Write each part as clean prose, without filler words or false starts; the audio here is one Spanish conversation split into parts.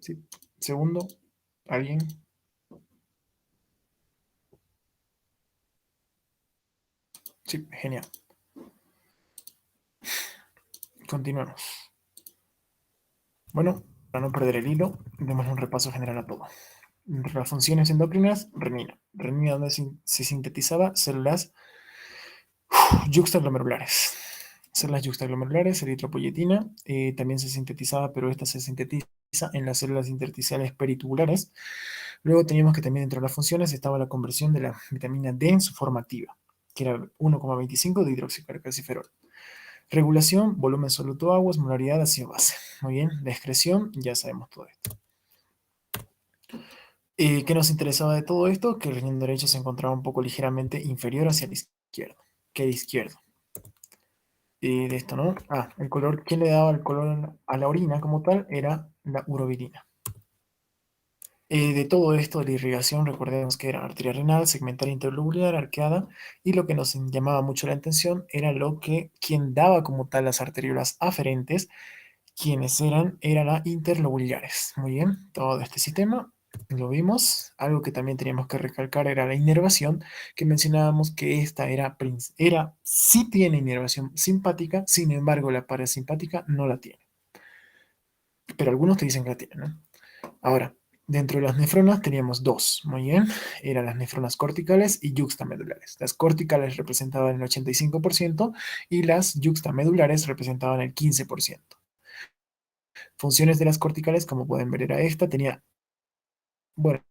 Sí. Segundo, ¿alguien? Sí, genial. Continuamos. Bueno, para no perder el hilo, demos un repaso general a todo. Entre las funciones endocrinas, renina. Renina donde se sintetizaba células yuxtaglomerulares. Células yuxtaglomerulares, eritropoyetina, también se sintetizaba, pero esta se sintetiza en las células intersticiales peritubulares. Luego teníamos que también dentro de las funciones estaba la conversión de la vitamina D en su forma activa, que era 1,25 de hidroxicarcasiferol. Regulación, volumen soluto aguas, molaridad ácido base. Muy bien, la excreción, ya sabemos todo esto. ¿Qué nos interesaba de todo esto? Que el riñón derecho se encontraba un poco ligeramente inferior hacia el izquierdo, que el izquierdo. De esto, ¿no? El color, ¿quién le daba el color a la orina como tal? Era la urobilina. De todo esto de la irrigación, recordemos que era arteria renal, segmental interlobular, arqueada, y lo que nos llamaba mucho la atención era quien daba como tal las arteriolas aferentes, quienes eran las interlobulares. Muy bien, todo este sistema lo vimos. Algo que también teníamos que recalcar era la inervación, que mencionábamos que esta sí tiene inervación simpática, sin embargo la parasimpática no la tiene. Pero algunos te dicen que la tienen, ¿no? Ahora, dentro de las nefronas teníamos dos, muy bien, eran las nefronas corticales y yuxtamedulares. Las corticales representaban el 85% y las yuxtamedulares representaban el 15%. Funciones de las corticales, como pueden ver, era esta, tenía, bueno,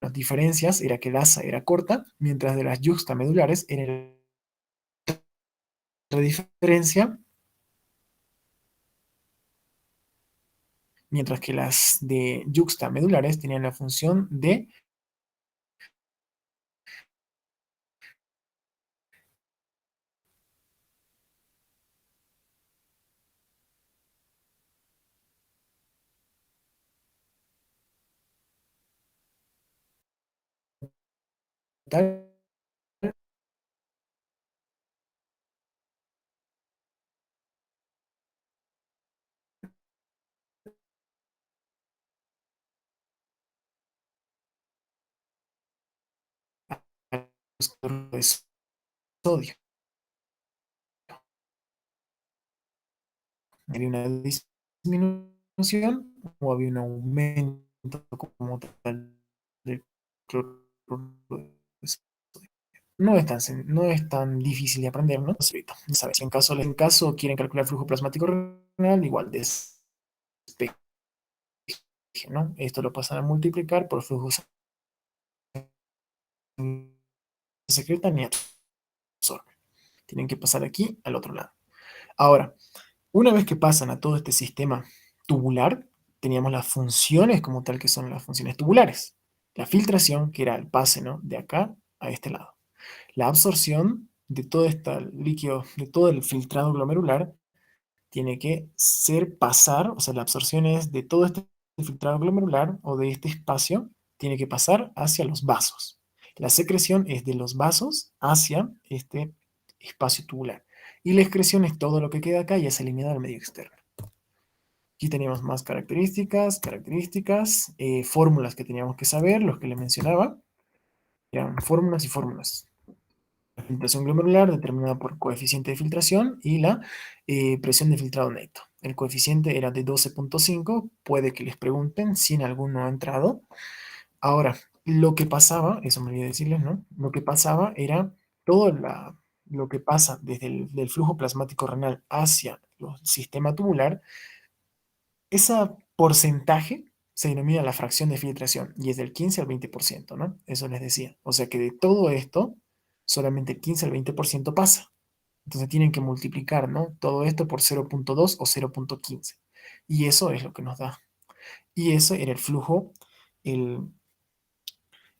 las diferencias era que el asa era corta, mientras de las yuxtamedulares era la diferencia, mientras que las de yuxtamedulares tenían la función de tal de sodio. Había una disminución o había un aumento como tal del cloruro de sodio. No es tan difícil de aprender, ¿no? ¿Sabes? Si en caso quieren calcular flujo plasmático renal, igual despeje, ¿no? Esto lo pasan a multiplicar por flujo secreta ni absorbe. Tienen que pasar aquí al otro lado. Ahora, una vez que pasan a todo este sistema tubular, teníamos las funciones como tal que son las funciones tubulares. La filtración, que era el pase, ¿no? De acá a este lado. La absorción de todo este líquido, de todo el filtrado glomerular, tiene que pasar, o sea, la absorción es de todo este filtrado glomerular o de este espacio, tiene que pasar hacia los vasos. La secreción es de los vasos hacia este espacio tubular. Y la excreción es todo lo que queda acá y es eliminado al medio externo. Aquí teníamos más características, fórmulas que teníamos que saber, los que les mencionaba, eran fórmulas y fórmulas. La filtración glomerular determinada por coeficiente de filtración y la presión de filtrado neto. El coeficiente era de 12,5, puede que les pregunten si en alguno ha entrado. Ahora, lo que pasaba, eso me olvidé decirles, ¿no? Lo que pasaba era todo lo que pasa desde el del flujo plasmático renal hacia el sistema tubular, ese porcentaje se denomina la fracción de filtración y es del 15 al 20%, ¿no? Eso les decía. O sea que de todo esto, solamente el 15 al 20% pasa. Entonces tienen que multiplicar, ¿no? Todo esto por 0,2 o 0,15. Y eso es lo que nos da. Y eso era el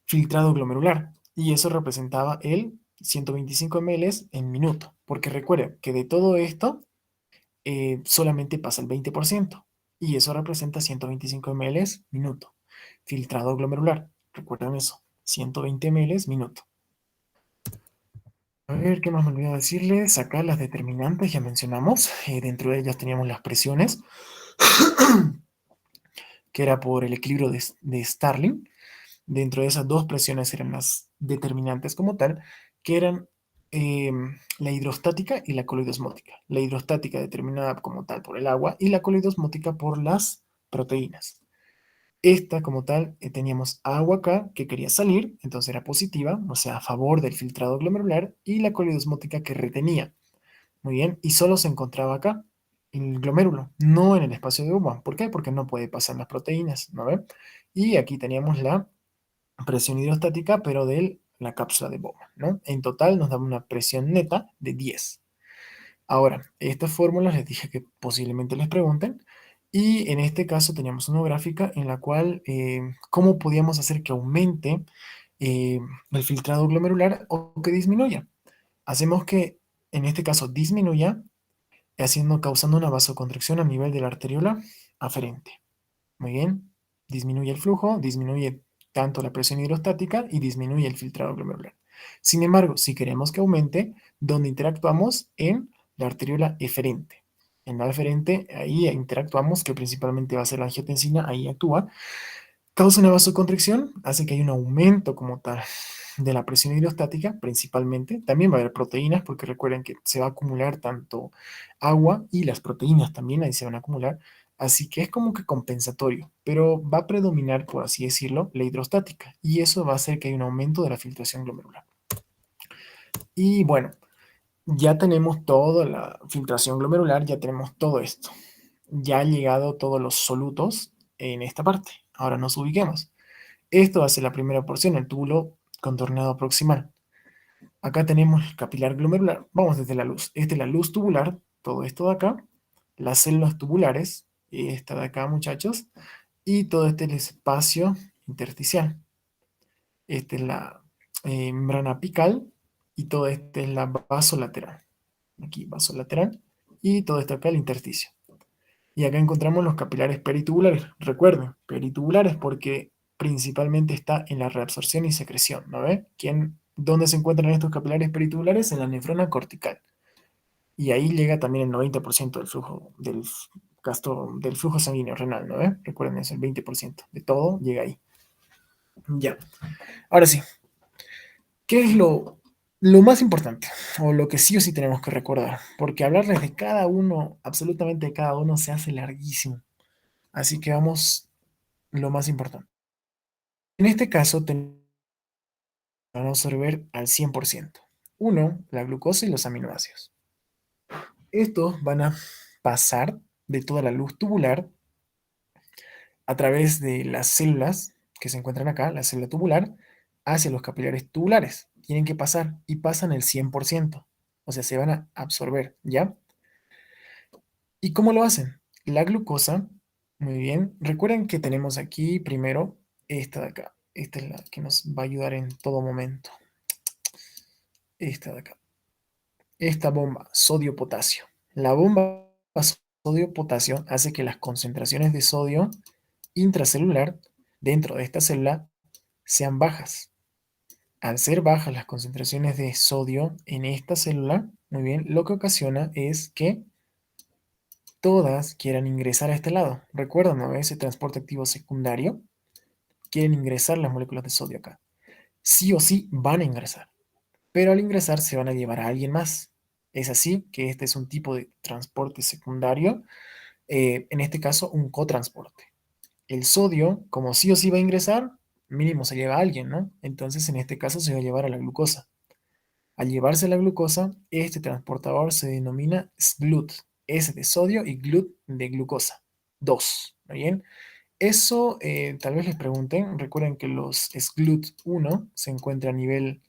filtrado glomerular. Y eso representaba el 125 ml en minuto. Porque recuerden que de todo esto, solamente pasa el 20%. Y eso representa 125 ml minuto. Filtrado glomerular. Recuerden eso. 120 ml minuto. A ver, ¿qué más me olvidó decirles? Acá las determinantes ya mencionamos. Dentro de ellas teníamos las presiones. que era por el equilibrio de Starling. Dentro de esas dos presiones eran las determinantes como tal, que eran la hidrostática y la coloidosmótica. La hidrostática determinada como tal por el agua y la coloidosmótica por las proteínas. Esta como tal, teníamos agua acá que quería salir, entonces era positiva, o sea, a favor del filtrado glomerular, y la coloidosmótica que retenía. Muy bien, y solo se encontraba acá, en el glomérulo, no en el espacio de Bowman. ¿Por qué? Porque no puede pasar las proteínas, ¿no ve? Y aquí teníamos la presión hidrostática, pero de la cápsula de Bowman, ¿no? En total nos da una presión neta de 10. Ahora, estas fórmulas les dije que posiblemente les pregunten, y en este caso teníamos una gráfica en la cual, cómo podíamos hacer que aumente eh, el filtrado glomerular o que disminuya. Hacemos que, en este caso, disminuya causando una vasoconstricción a nivel de la arteriola aferente. Muy bien, disminuye el flujo, disminuye tanto la presión hidrostática y disminuye el filtrado glomerular. Sin embargo, si queremos que aumente, donde interactuamos en la arteriola eferente. En la eferente, ahí interactuamos, que principalmente va a ser la angiotensina, ahí actúa, causa una vasoconstricción, hace que haya un aumento como tal de la presión hidrostática, principalmente. También va a haber proteínas, porque recuerden que se va a acumular tanto agua y las proteínas también ahí se van a acumular. Así que es como que compensatorio, pero va a predominar, por así decirlo, la hidrostática. Y eso va a hacer que haya un aumento de la filtración glomerular. Y bueno, ya tenemos toda la filtración glomerular, ya tenemos todo esto. Ya han llegado todos los solutos en esta parte. Ahora nos ubiquemos. Esto va a ser la primera porción, el túbulo contorneado proximal. Acá tenemos el capilar glomerular. Vamos desde la luz. Esta es la luz tubular, todo esto de acá. Las células tubulares, esta de acá, muchachos. Y todo este es el espacio intersticial. Esta es la membrana apical y todo este es la vasolateral. Aquí, vasolateral. Y todo esto acá, el intersticio. Y acá encontramos los capilares peritubulares. Recuerden, peritubulares porque principalmente está en la reabsorción y secreción, ¿no ve? ¿Dónde se encuentran estos capilares peritubulares? En la nefrona cortical. Y ahí llega también el 90% del flujo, del flujo sanguíneo renal, ¿no ve? Recuerden eso, el 20% de todo llega ahí. Ya. Ahora sí, ¿qué es lo más importante? O lo que sí o sí tenemos que recordar. Porque hablarles de cada uno, absolutamente de cada uno, se hace larguísimo. Así que vamos lo más importante. En este caso, tenemos que absorber al 100%. Uno, la glucosa y los aminoácidos. Estos van a pasar de toda la luz tubular a través de las células que se encuentran acá, la célula tubular, hacia los capilares tubulares. Tienen que pasar y pasan el 100%. O sea, se van a absorber, ¿ya? ¿Y cómo lo hacen? La glucosa, muy bien. Recuerden que tenemos aquí primero esta de acá. Esta es la que nos va a ayudar en todo momento. Esta de acá. Esta bomba, sodio-potasio. La bomba sodio-potasio hace que las concentraciones de sodio intracelular dentro de esta célula sean bajas. Al ser bajas las concentraciones de sodio en esta célula, muy bien, lo que ocasiona es que todas quieran ingresar a este lado. ¿Recuerdan, no? Ese transporte activo secundario. Quieren ingresar las moléculas de sodio acá. Sí o sí van a ingresar. Pero al ingresar se van a llevar a alguien más. Es así que este es un tipo de transporte secundario, en este caso un cotransporte. El sodio, como sí o sí va a ingresar, mínimo se lleva a alguien, ¿no? Entonces en este caso se va a llevar a la glucosa. Al llevarse la glucosa, este transportador se denomina SGLUT, S de sodio y GLUT de glucosa. 2, ¿está bien? Eso tal vez les pregunten, recuerden que los SGLUT1 se encuentra a nivel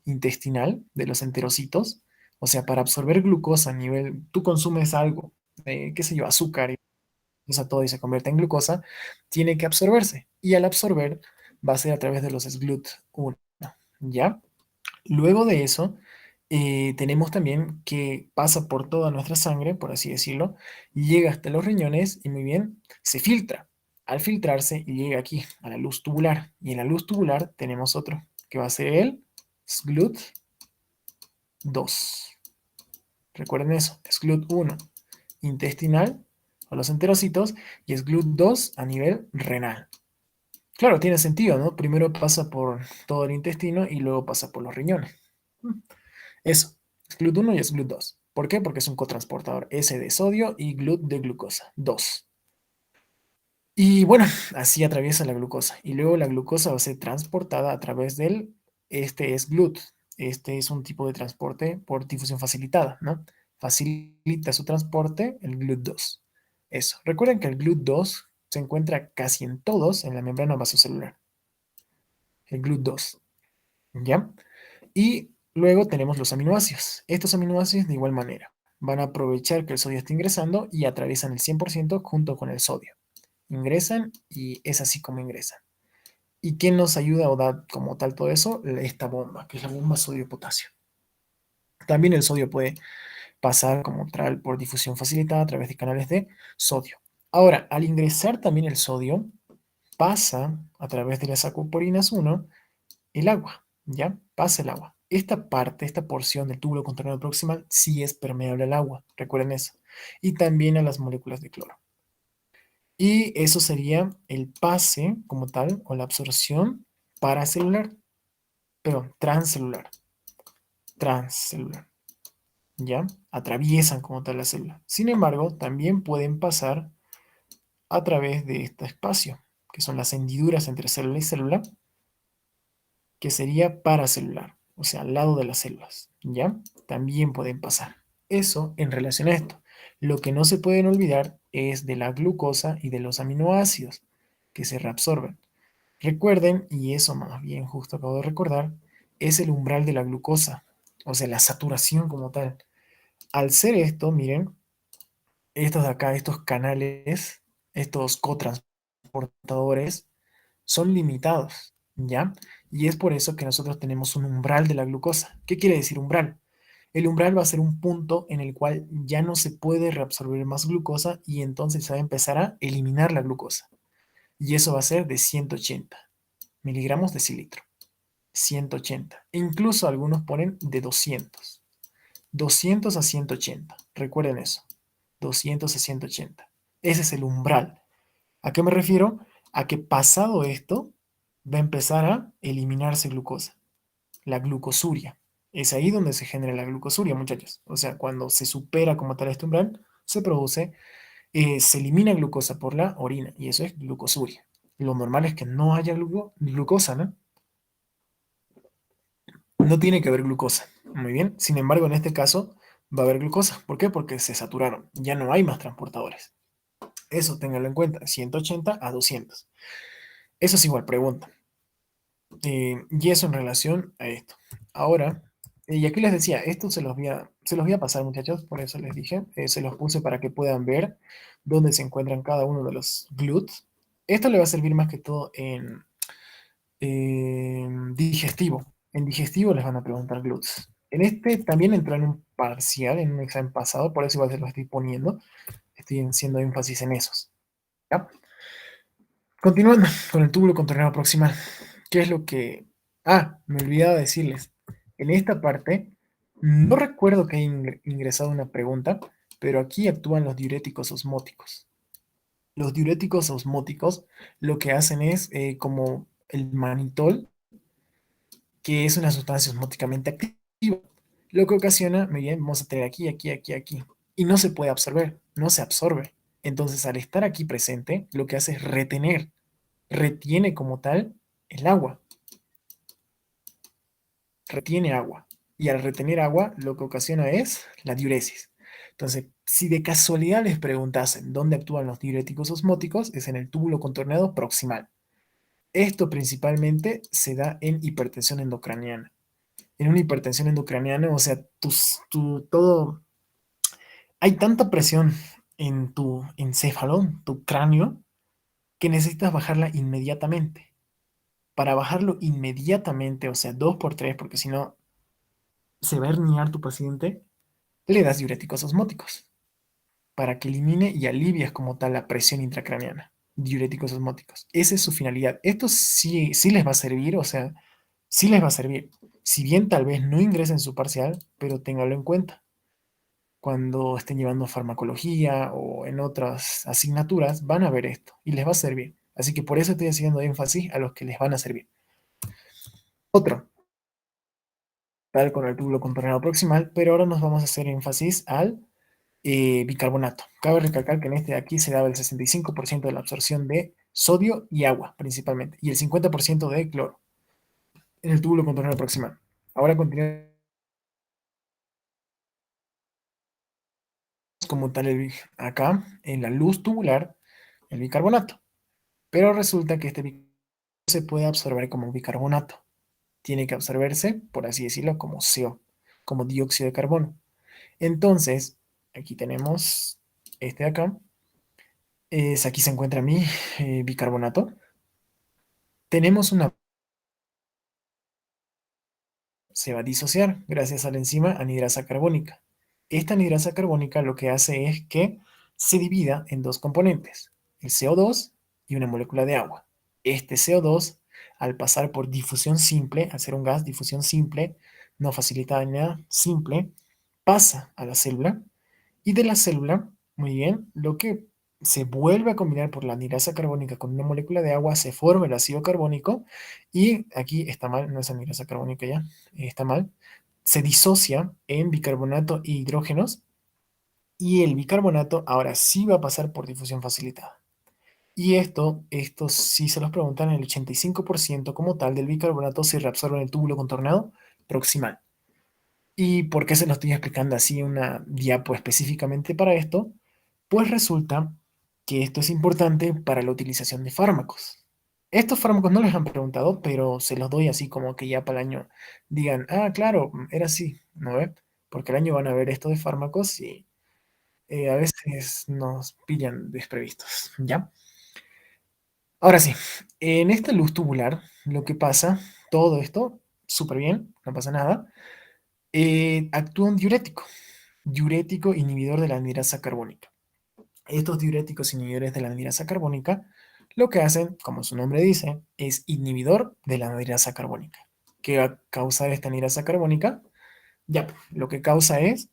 intestinal de los enterocitos, o sea, para absorber glucosa a nivel, tú consumes algo, qué sé yo, azúcar, y usa todo y se convierte en glucosa, tiene que absorberse, y al absorber va a ser a través de los SGLUT1, ¿ya? Luego de eso, tenemos también que pasa por toda nuestra sangre, por así decirlo, y llega hasta los riñones y muy bien, se filtra. Al filtrarse, llega aquí a la luz tubular. Y en la luz tubular tenemos otro, que va a ser el SGLUT2. Recuerden eso, SGLUT1 intestinal, o los enterocitos, y es GLUT2 a nivel renal. Claro, tiene sentido, ¿no? Primero pasa por todo el intestino y luego pasa por los riñones. Mm, Eso, es GLUT1 y es GLUT2. ¿Por qué? Porque es un cotransportador S de sodio y GLUT de glucosa, 2. Y bueno, así atraviesa la glucosa. Y luego la glucosa va a ser transportada a través del, este es GLUT. Este es un tipo de transporte por difusión facilitada, ¿no? Facilita su transporte el GLUT2. Eso. Recuerden que el GLUT2 se encuentra casi en todos en la membrana vasocelular. El GLUT2, ¿ya? Y luego tenemos los aminoácidos. Estos aminoácidos de igual manera van a aprovechar que el sodio está ingresando y atraviesan el 100% junto con el sodio. Ingresan y es así como ingresan. ¿Y quién nos ayuda o da como tal todo eso? Esta bomba, que es la bomba sodio-potasio. También el sodio puede pasar como tal por difusión facilitada a través de canales de sodio. Ahora, al ingresar también el sodio, pasa a través de las acuoporinas 1 el agua, ¿ya? Pasa el agua. Esta parte, esta porción del túbulo contornado proximal sí es permeable al agua, recuerden eso. Y también a las moléculas de cloro. Y eso sería el pase como tal, o la absorción paracelular, perdón, transcelular, ¿ya? Atraviesan como tal la célula. Sin embargo, también pueden pasar a través de este espacio, que son las hendiduras entre célula y célula, que sería paracelular, o sea, al lado de las células, ¿ya? También pueden pasar. Eso en relación a esto. Lo que no se pueden olvidar es de la glucosa y de los aminoácidos que se reabsorben. Recuerden, y eso más bien justo acabo de recordar, es el umbral de la glucosa, o sea, la saturación como tal. Al ser esto, miren, estos de acá, estos canales, estos cotransportadores, son limitados, ¿ya? Y es por eso que nosotros tenemos un umbral de la glucosa. ¿Qué quiere decir umbral? El umbral va a ser un punto en el cual ya no se puede reabsorber más glucosa y entonces se va a empezar a eliminar la glucosa. Y eso va a ser de 180 miligramos de cilitro. 180. E incluso algunos ponen de 200. 200 a 180. Recuerden eso. 200 a 180. Ese es el umbral. ¿A qué me refiero? A que pasado esto, va a empezar a eliminarse glucosa, la glucosuria. Es ahí donde se genera la glucosuria, muchachos. O sea, cuando se supera como tal este umbral, se produce, se elimina glucosa por la orina y eso es glucosuria. Lo normal es que no haya glucosa, ¿no? No tiene que haber glucosa. Muy bien. Sin embargo, en este caso va a haber glucosa. ¿Por qué? Porque se saturaron. Ya no hay más transportadores. Eso ténganlo en cuenta. 180 a 200. Eso es igual, pregunta. Y eso en relación a esto. Ahora, y aquí les decía, esto se los voy a pasar, muchachos, por eso les dije. Se los puse para que puedan ver dónde se encuentran cada uno de los GLUTs. Esto le va a servir más que todo en digestivo. En digestivo les van a preguntar GLUTs. En este también entró en un parcial, en un examen pasado, por eso igual se lo estoy poniendo. Estoy haciendo énfasis en esos. ¿Ya? Continuando con el túbulo contorneado proximal. ¿Qué es lo que... Ah, me olvidaba decirles. En esta parte, no recuerdo que haya ingresado una pregunta, pero aquí actúan los diuréticos osmóticos. Los diuréticos osmóticos lo que hacen es como el manitol, que es una sustancia osmóticamente activa, lo que ocasiona, miren, vamos a tener aquí, aquí, aquí, aquí, y no se puede absorber, no se absorbe. Entonces, al estar aquí presente, lo que hace es retener, retiene como tal el agua, retiene agua. Y al retener agua, lo que ocasiona es la diuresis. Entonces, si de casualidad les preguntasen dónde actúan los diuréticos osmóticos, es en el túbulo contorneado proximal. Esto principalmente se da en hipertensión endocraniana. En una hipertensión endocraniana, o sea, todo, hay tanta presión en tu encéfalo, tu cráneo, que necesitas bajarla inmediatamente. Para bajarlo inmediatamente, o sea, 2 por 3, porque si no se va a herniar tu paciente, le das diuréticos osmóticos para que elimine y alivias como tal la presión intracraneana. Diuréticos osmóticos. Esa es su finalidad. Esto sí, sí les va a servir, o sea, sí les va a servir. Si bien tal vez no ingresen en su parcial, pero ténganlo en cuenta. cuando estén llevando farmacología o en otras asignaturas, van a ver esto y les va a servir. Así que por eso estoy haciendo énfasis a los que les van a servir. Otro, tal con el túbulo contorneado proximal, pero ahora nos vamos a hacer énfasis al bicarbonato. Cabe recalcar que en este de aquí se daba el 65% de la absorción de sodio y agua principalmente, y el 50% de cloro en el túbulo contorneado proximal. Ahora continuamos como tal acá en la luz tubular el bicarbonato, pero resulta que este bicarbonato no se puede absorber como bicarbonato, tiene que absorberse, por así decirlo, como CO, como dióxido de carbono. Entonces, aquí tenemos este de acá, aquí se encuentra mi bicarbonato. Tenemos una se va a disociar gracias a la enzima anidrasa carbónica. Esta anidrasa carbónica lo que hace es que se divida en dos componentes, el CO2 y una molécula de agua. Este CO2, al pasar por difusión simple, al ser un gas, difusión simple, no facilitada ni nada, simple, pasa a la célula y de la célula, muy bien, lo que se vuelve a combinar por la anhidrasa carbónica con una molécula de agua, se forma el ácido carbónico y aquí está mal, no es anhidrasa carbónica ya, está mal, se disocia en bicarbonato e hidrógenos y el bicarbonato ahora sí va a pasar por difusión facilitada. Y esto sí se los preguntan, el 85% como tal del bicarbonato se reabsorbe en el túbulo contornado proximal. ¿Y por qué se lo estoy explicando así una diapo específicamente para esto? Pues resulta que esto es importante para la utilización de fármacos. Estos fármacos no les han preguntado, pero se los doy así como que ya para el año digan, ah, claro, era así, ¿no ve? Porque el año van a ver esto de fármacos y a veces nos pillan desprevistos, ¿ya? Ahora sí, en esta luz tubular, lo que pasa, todo esto, súper bien, no pasa nada, actúa un diurético inhibidor de la anhidrasa carbónica. Estos diuréticos inhibidores de la anhidrasa carbónica lo que hacen, como su nombre dice, es inhibidor de la anhidrasa carbónica. ¿Qué va a causar esta anhidrasa carbónica? Ya, lo que causa es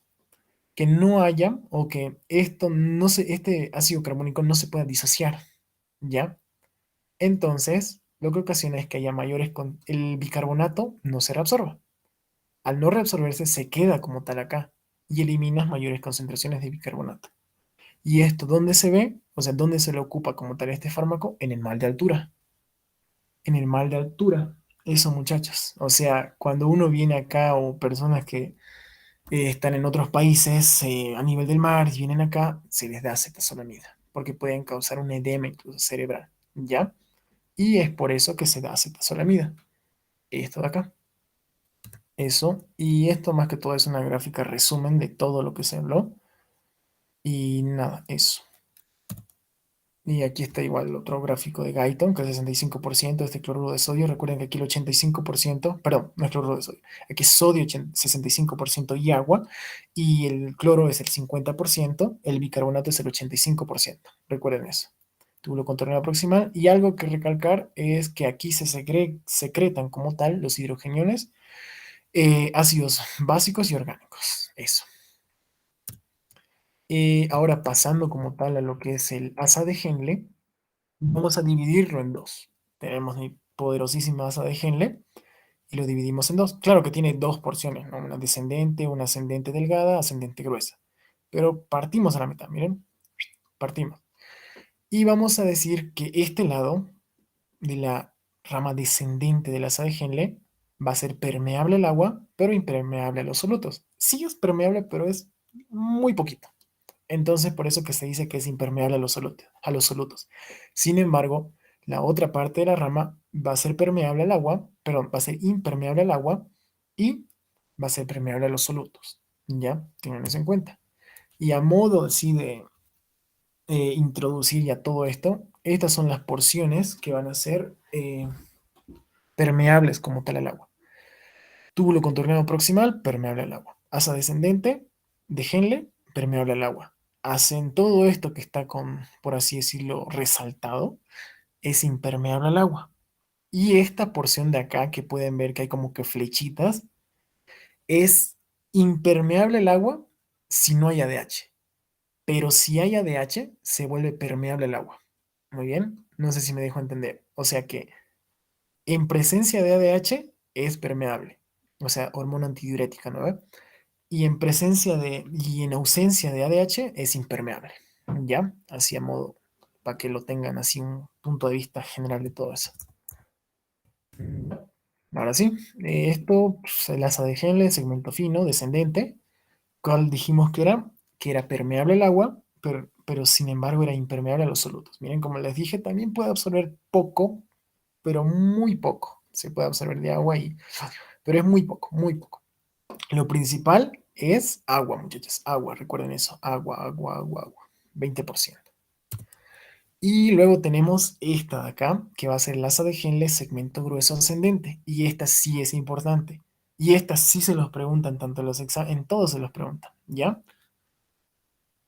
que no haya o que este ácido carbónico no se pueda disociar, ¿ya? Entonces, lo que ocasiona es que haya el bicarbonato no se reabsorba. Al no reabsorberse, se queda como tal acá y eliminas mayores concentraciones de bicarbonato. ¿Y esto dónde se ve? O sea, ¿dónde se le ocupa como tal este fármaco? En el mal de altura. En el mal de altura. Eso, muchachos. O sea, cuando uno viene acá o personas que están en otros países a nivel del mar y vienen acá, se les da acetazolamida, porque pueden causar un edema incluso cerebral, ¿ya? Y es por eso que se da acetazolamida. Esto de acá. Eso. Y esto más que todo es una gráfica resumen de todo lo que se habló. Y nada, eso. Y aquí está igual el otro gráfico de Guyton, que es 65% de este cloruro de sodio. Recuerden que aquí el 85%, perdón, no es cloruro de sodio, aquí es sodio 65% y agua, y el cloro es el 50%, el bicarbonato es el 85%. Recuerden eso. Túbulo contornado proximal. Y algo que recalcar es que aquí se secretan como tal los hidrogeniones, ácidos básicos y orgánicos. Eso. Ahora pasando como tal a lo que es el asa de Henle. Vamos a dividirlo en dos. Tenemos mi poderosísima asa de Henle y lo dividimos en dos. Claro que tiene dos porciones, ¿no? Una descendente, una ascendente delgada, ascendente gruesa. Pero partimos a la mitad, miren, partimos. Y vamos a decir que este lado de la rama descendente de la asa de Henle va a ser permeable al agua, pero impermeable a los solutos. Sí es permeable, pero es muy poquito. Entonces, por eso que se dice que es impermeable a los solutos. Sin embargo, la otra parte de la rama va a ser permeable al agua, perdón, va a ser impermeable al agua y va a ser permeable a los solutos. ¿Ya? Tengan eso en cuenta. Y a modo así de introducir ya todo esto, estas son las porciones que van a ser permeables como tal al agua. Túbulo contorneado proximal, permeable al agua. Asa descendente de Henle, permeable al agua. Hacen todo esto que está con, por así decirlo, resaltado, es impermeable al agua. Y esta porción de acá, que pueden ver que hay como que flechitas, es impermeable al agua, si no hay ADH. Pero si hay ADH, se vuelve permeable el agua. Muy bien, no sé si me dejo entender. O sea que en presencia de ADH es permeable, o sea, hormona antidiurética, ¿no ve? Y en ausencia de ADH es impermeable, ¿ya? Así a modo, para que lo tengan así un punto de vista general de todo eso. Ahora sí, esto, pues, el asa de Henle, segmento fino, descendente, ¿cuál dijimos que era? Que era permeable al agua, pero sin embargo era impermeable a los solutos. Miren, como les dije, también puede absorber poco, pero muy poco. Se puede absorber de agua pero es muy poco, muy poco. Lo principal es agua, muchachos. Agua, recuerden eso. Agua, agua, agua, agua. 20%. Y luego tenemos esta de acá, que va a ser el asa de Henle segmento grueso ascendente. Y esta sí es importante. Y esta sí se los preguntan, tanto en los exámenes, en todos se los preguntan, ¿ya?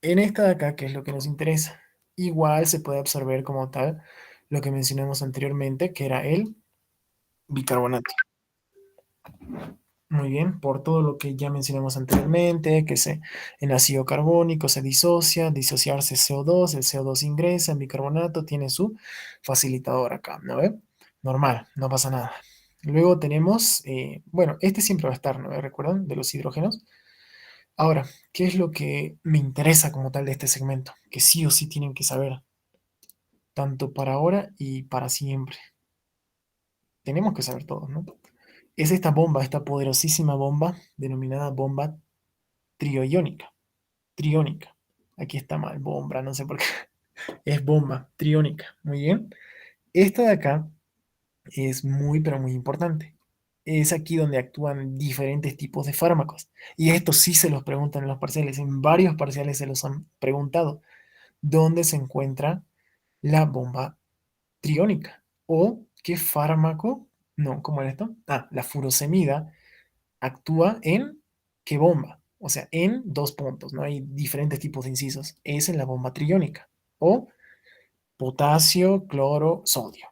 En esta de acá, que es lo que nos interesa, igual se puede absorber como tal lo que mencionamos anteriormente, que era el bicarbonato. Muy bien, por todo lo que ya mencionamos anteriormente, en ácido carbónico se disocia, disociarse CO2, el CO2 ingresa en bicarbonato, tiene su facilitador acá, ¿no ve? Normal, no pasa nada. Luego tenemos, bueno, este siempre va a estar, ¿no ve? ¿Recuerdan? De los hidrógenos. Ahora, ¿qué es lo que me interesa como tal de este segmento? Que sí o sí tienen que saber, tanto para ahora y para siempre. Tenemos que saber todo, ¿no? Es esta bomba, esta poderosísima bomba, denominada bomba trioiónica. Triónica. Aquí está mal, bomba, no sé por qué. Es bomba, triónica. Muy bien. Esta de acá es muy, pero muy importante. Es aquí donde actúan diferentes tipos de fármacos. Y esto sí se los preguntan en los parciales. En varios parciales se los han preguntado. ¿Dónde se encuentra la bomba triónica? ¿O qué fármaco? No, ¿cómo era esto? Ah, la furosemida actúa en qué bomba. O sea, en dos puntos, ¿no? Hay diferentes tipos de incisos. Es en la bomba triónica. O potasio, cloro, sodio.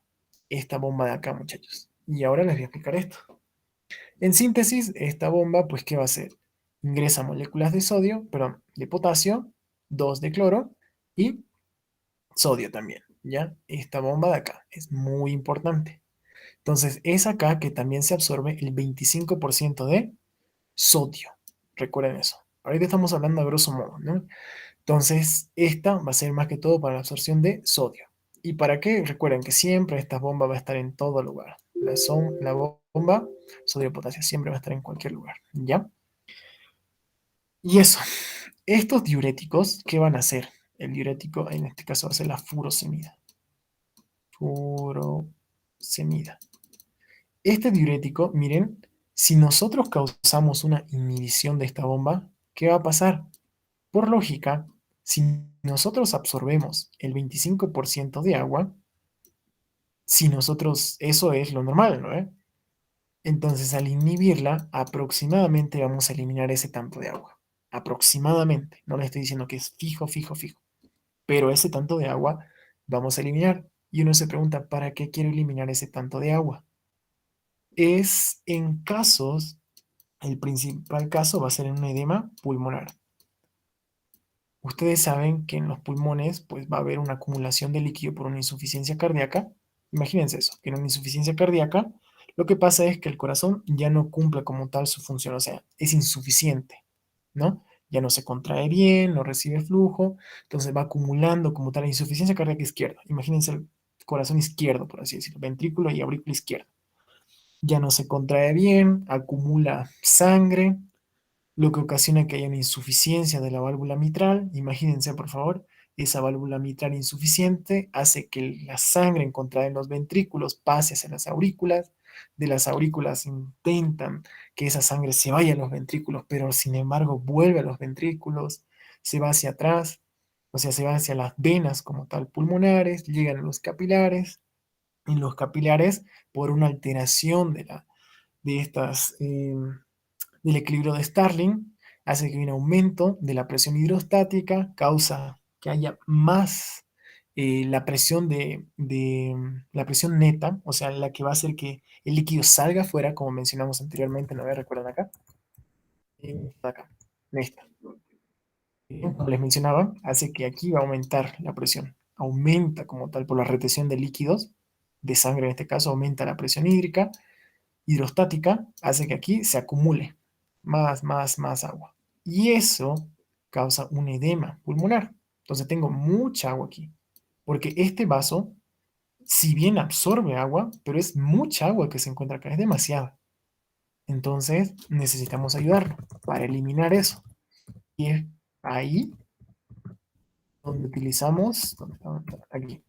Esta bomba de acá, muchachos. Y ahora les voy a explicar esto. En síntesis, esta bomba, pues, ¿qué va a hacer? Ingresa moléculas de sodio, perdón, de potasio, dos de cloro y sodio también, ¿ya? Esta bomba de acá es muy importante. Entonces, es acá que también se absorbe el 25% de sodio. Recuerden eso. Ahorita estamos hablando a grosso modo, ¿no? Entonces, esta va a ser más que todo para la absorción de sodio. ¿Y para qué? Recuerden que siempre esta bomba va a estar en todo lugar. La bomba sodio-potasio siempre va a estar en cualquier lugar, ¿ya? Y eso, estos diuréticos, ¿qué van a hacer? El diurético, en este caso, va a ser la furosemida. Furosemida. Este diurético, miren, si nosotros causamos una inhibición de esta bomba, ¿qué va a pasar? Por lógica, si nosotros absorbemos el 25% de agua, si nosotros, eso es lo normal, ¿no? Entonces, al inhibirla, aproximadamente vamos a eliminar ese tanto de agua. Aproximadamente. No le estoy diciendo que es fijo, fijo, fijo. Pero ese tanto de agua vamos a eliminar. Y uno se pregunta, ¿para qué quiero eliminar ese tanto de agua? Es en casos, el principal caso va a ser en un edema pulmonar. Ustedes saben que en los pulmones pues va a haber una acumulación de líquido por una insuficiencia cardíaca. Imagínense eso, que en una insuficiencia cardíaca lo que pasa es que el corazón ya no cumple como tal su función, o sea, es insuficiente, ¿no? Ya no se contrae bien, no recibe flujo, entonces va acumulando como tal la insuficiencia cardíaca izquierda. Imagínense el corazón izquierdo, por así decirlo, ventrículo y aurícula izquierda. Ya no se contrae bien, acumula sangre, lo que ocasiona que haya una insuficiencia de la válvula mitral. Imagínense, por favor, esa válvula mitral insuficiente hace que la sangre encontrada en los ventrículos pase hacia las aurículas. De las aurículas intentan que esa sangre se vaya a los ventrículos, pero sin embargo vuelve a los ventrículos, se va hacia atrás, o sea, se va hacia las venas como tal pulmonares, llegan a los capilares. En los capilares, por una alteración de estas del equilibrio de Starling, hace que haya un aumento de la presión hidrostática, causa que haya más la presión la presión neta, o sea, la que va a hacer que el líquido salga afuera, como mencionamos anteriormente, ¿no? ¿Recuerdan acá? Acá, en esta. como les mencionaba, hace que aquí va a aumentar la presión. Aumenta como tal por la retención de líquidos, de sangre en este caso, aumenta la presión hídrica, hidrostática, hace que aquí se acumule más agua. Y eso causa un edema pulmonar. Entonces tengo mucha agua aquí, porque este vaso, si bien absorbe agua, pero es mucha agua que se encuentra acá, es demasiada. Entonces necesitamos ayudarlo para eliminar eso. Y es ahí donde utilizamos, aquí,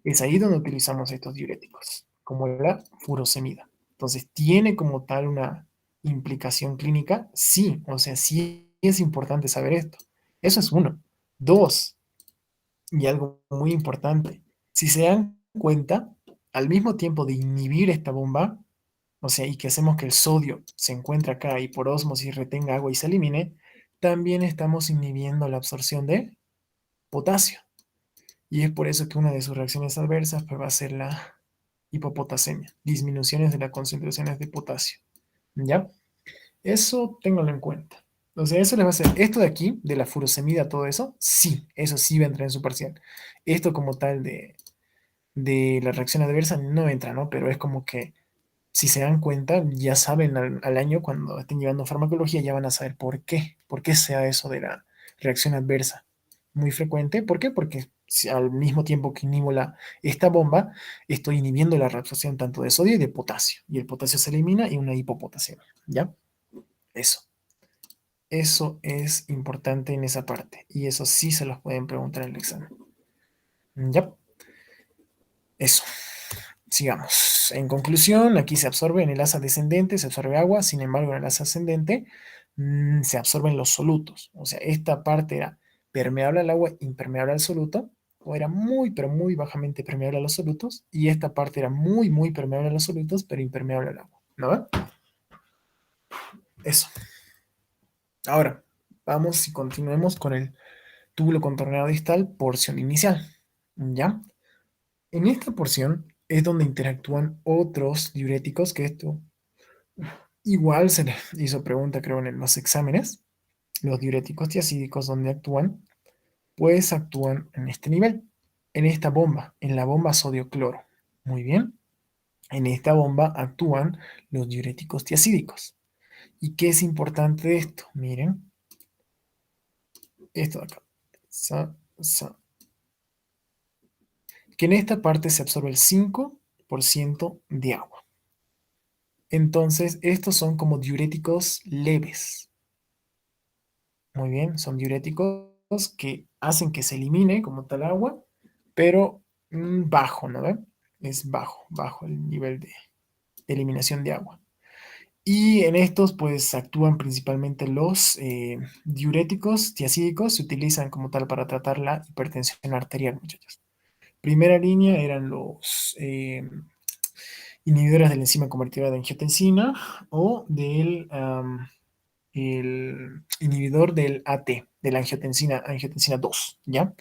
es ahí donde utilizamos estos diuréticos, como la furosemida. Entonces, ¿tiene como tal una implicación clínica? Sí, o sea, sí es importante saber esto. Eso es uno. Dos, y algo muy importante, si se dan cuenta, al mismo tiempo de inhibir esta bomba, o sea, y que hacemos que el sodio se encuentre acá y por ósmosis retenga agua y se elimine, también estamos inhibiendo la absorción de potasio. Y es por eso que una de sus reacciones adversas pues, va a ser la hipopotasemia, disminuciones de las concentraciones de potasio. ¿Ya? Eso ténganlo en cuenta. O sea, eso les va a hacer, esto de aquí, de la furosemida, todo eso, sí, eso sí va a entrar en su parcial. Esto como tal de la reacción adversa no entra, ¿no? Pero es como que si se dan cuenta, ya saben al año cuando estén llevando farmacología, ya van a saber por qué sea eso de la reacción adversa. Muy frecuente, ¿por qué? Porque si al mismo tiempo que inhibo esta bomba, estoy inhibiendo la reabsorción tanto de sodio y de potasio. Y el potasio se elimina y una hipopotasemia, ¿ya? Eso. Eso es importante en esa parte. Y eso sí se los pueden preguntar en el examen. ¿Ya? Eso. Sigamos. En conclusión, aquí se absorbe en el asa descendente, se absorbe agua, sin embargo, en el asa ascendente se absorben los solutos. O sea, esta parte era permeable al agua, impermeable al soluto, o era muy, pero muy bajamente permeable a los solutos, y esta parte era muy, muy permeable a los solutos, pero impermeable al agua. ¿No ve? Eso. Ahora, vamos y continuemos con el túbulo contorneado distal, porción inicial. ¿Ya? En esta porción es donde interactúan otros diuréticos, que esto igual se le hizo pregunta, creo, en los exámenes. Los diuréticos tiacídicos, ¿donde actúan? Pues actúan en este nivel, en esta bomba, en la bomba sodio-cloro. Muy bien. En esta bomba actúan los diuréticos tiacídicos. ¿Y qué es importante de esto? Miren, esto de acá. Que en esta parte se absorbe el 5% de agua. Entonces, estos son como diuréticos leves. Muy bien, son diuréticos que hacen que se elimine como tal agua, pero bajo, ¿no ven? Es bajo el nivel de eliminación de agua. Y en estos, pues, actúan principalmente los diuréticos tiacídicos, se utilizan como tal para tratar la hipertensión arterial, muchachos. Primera línea eran los inhibidores de la enzima convertidora de angiotensina o del el inhibidor del AT, de la angiotensina 2, ¿ya?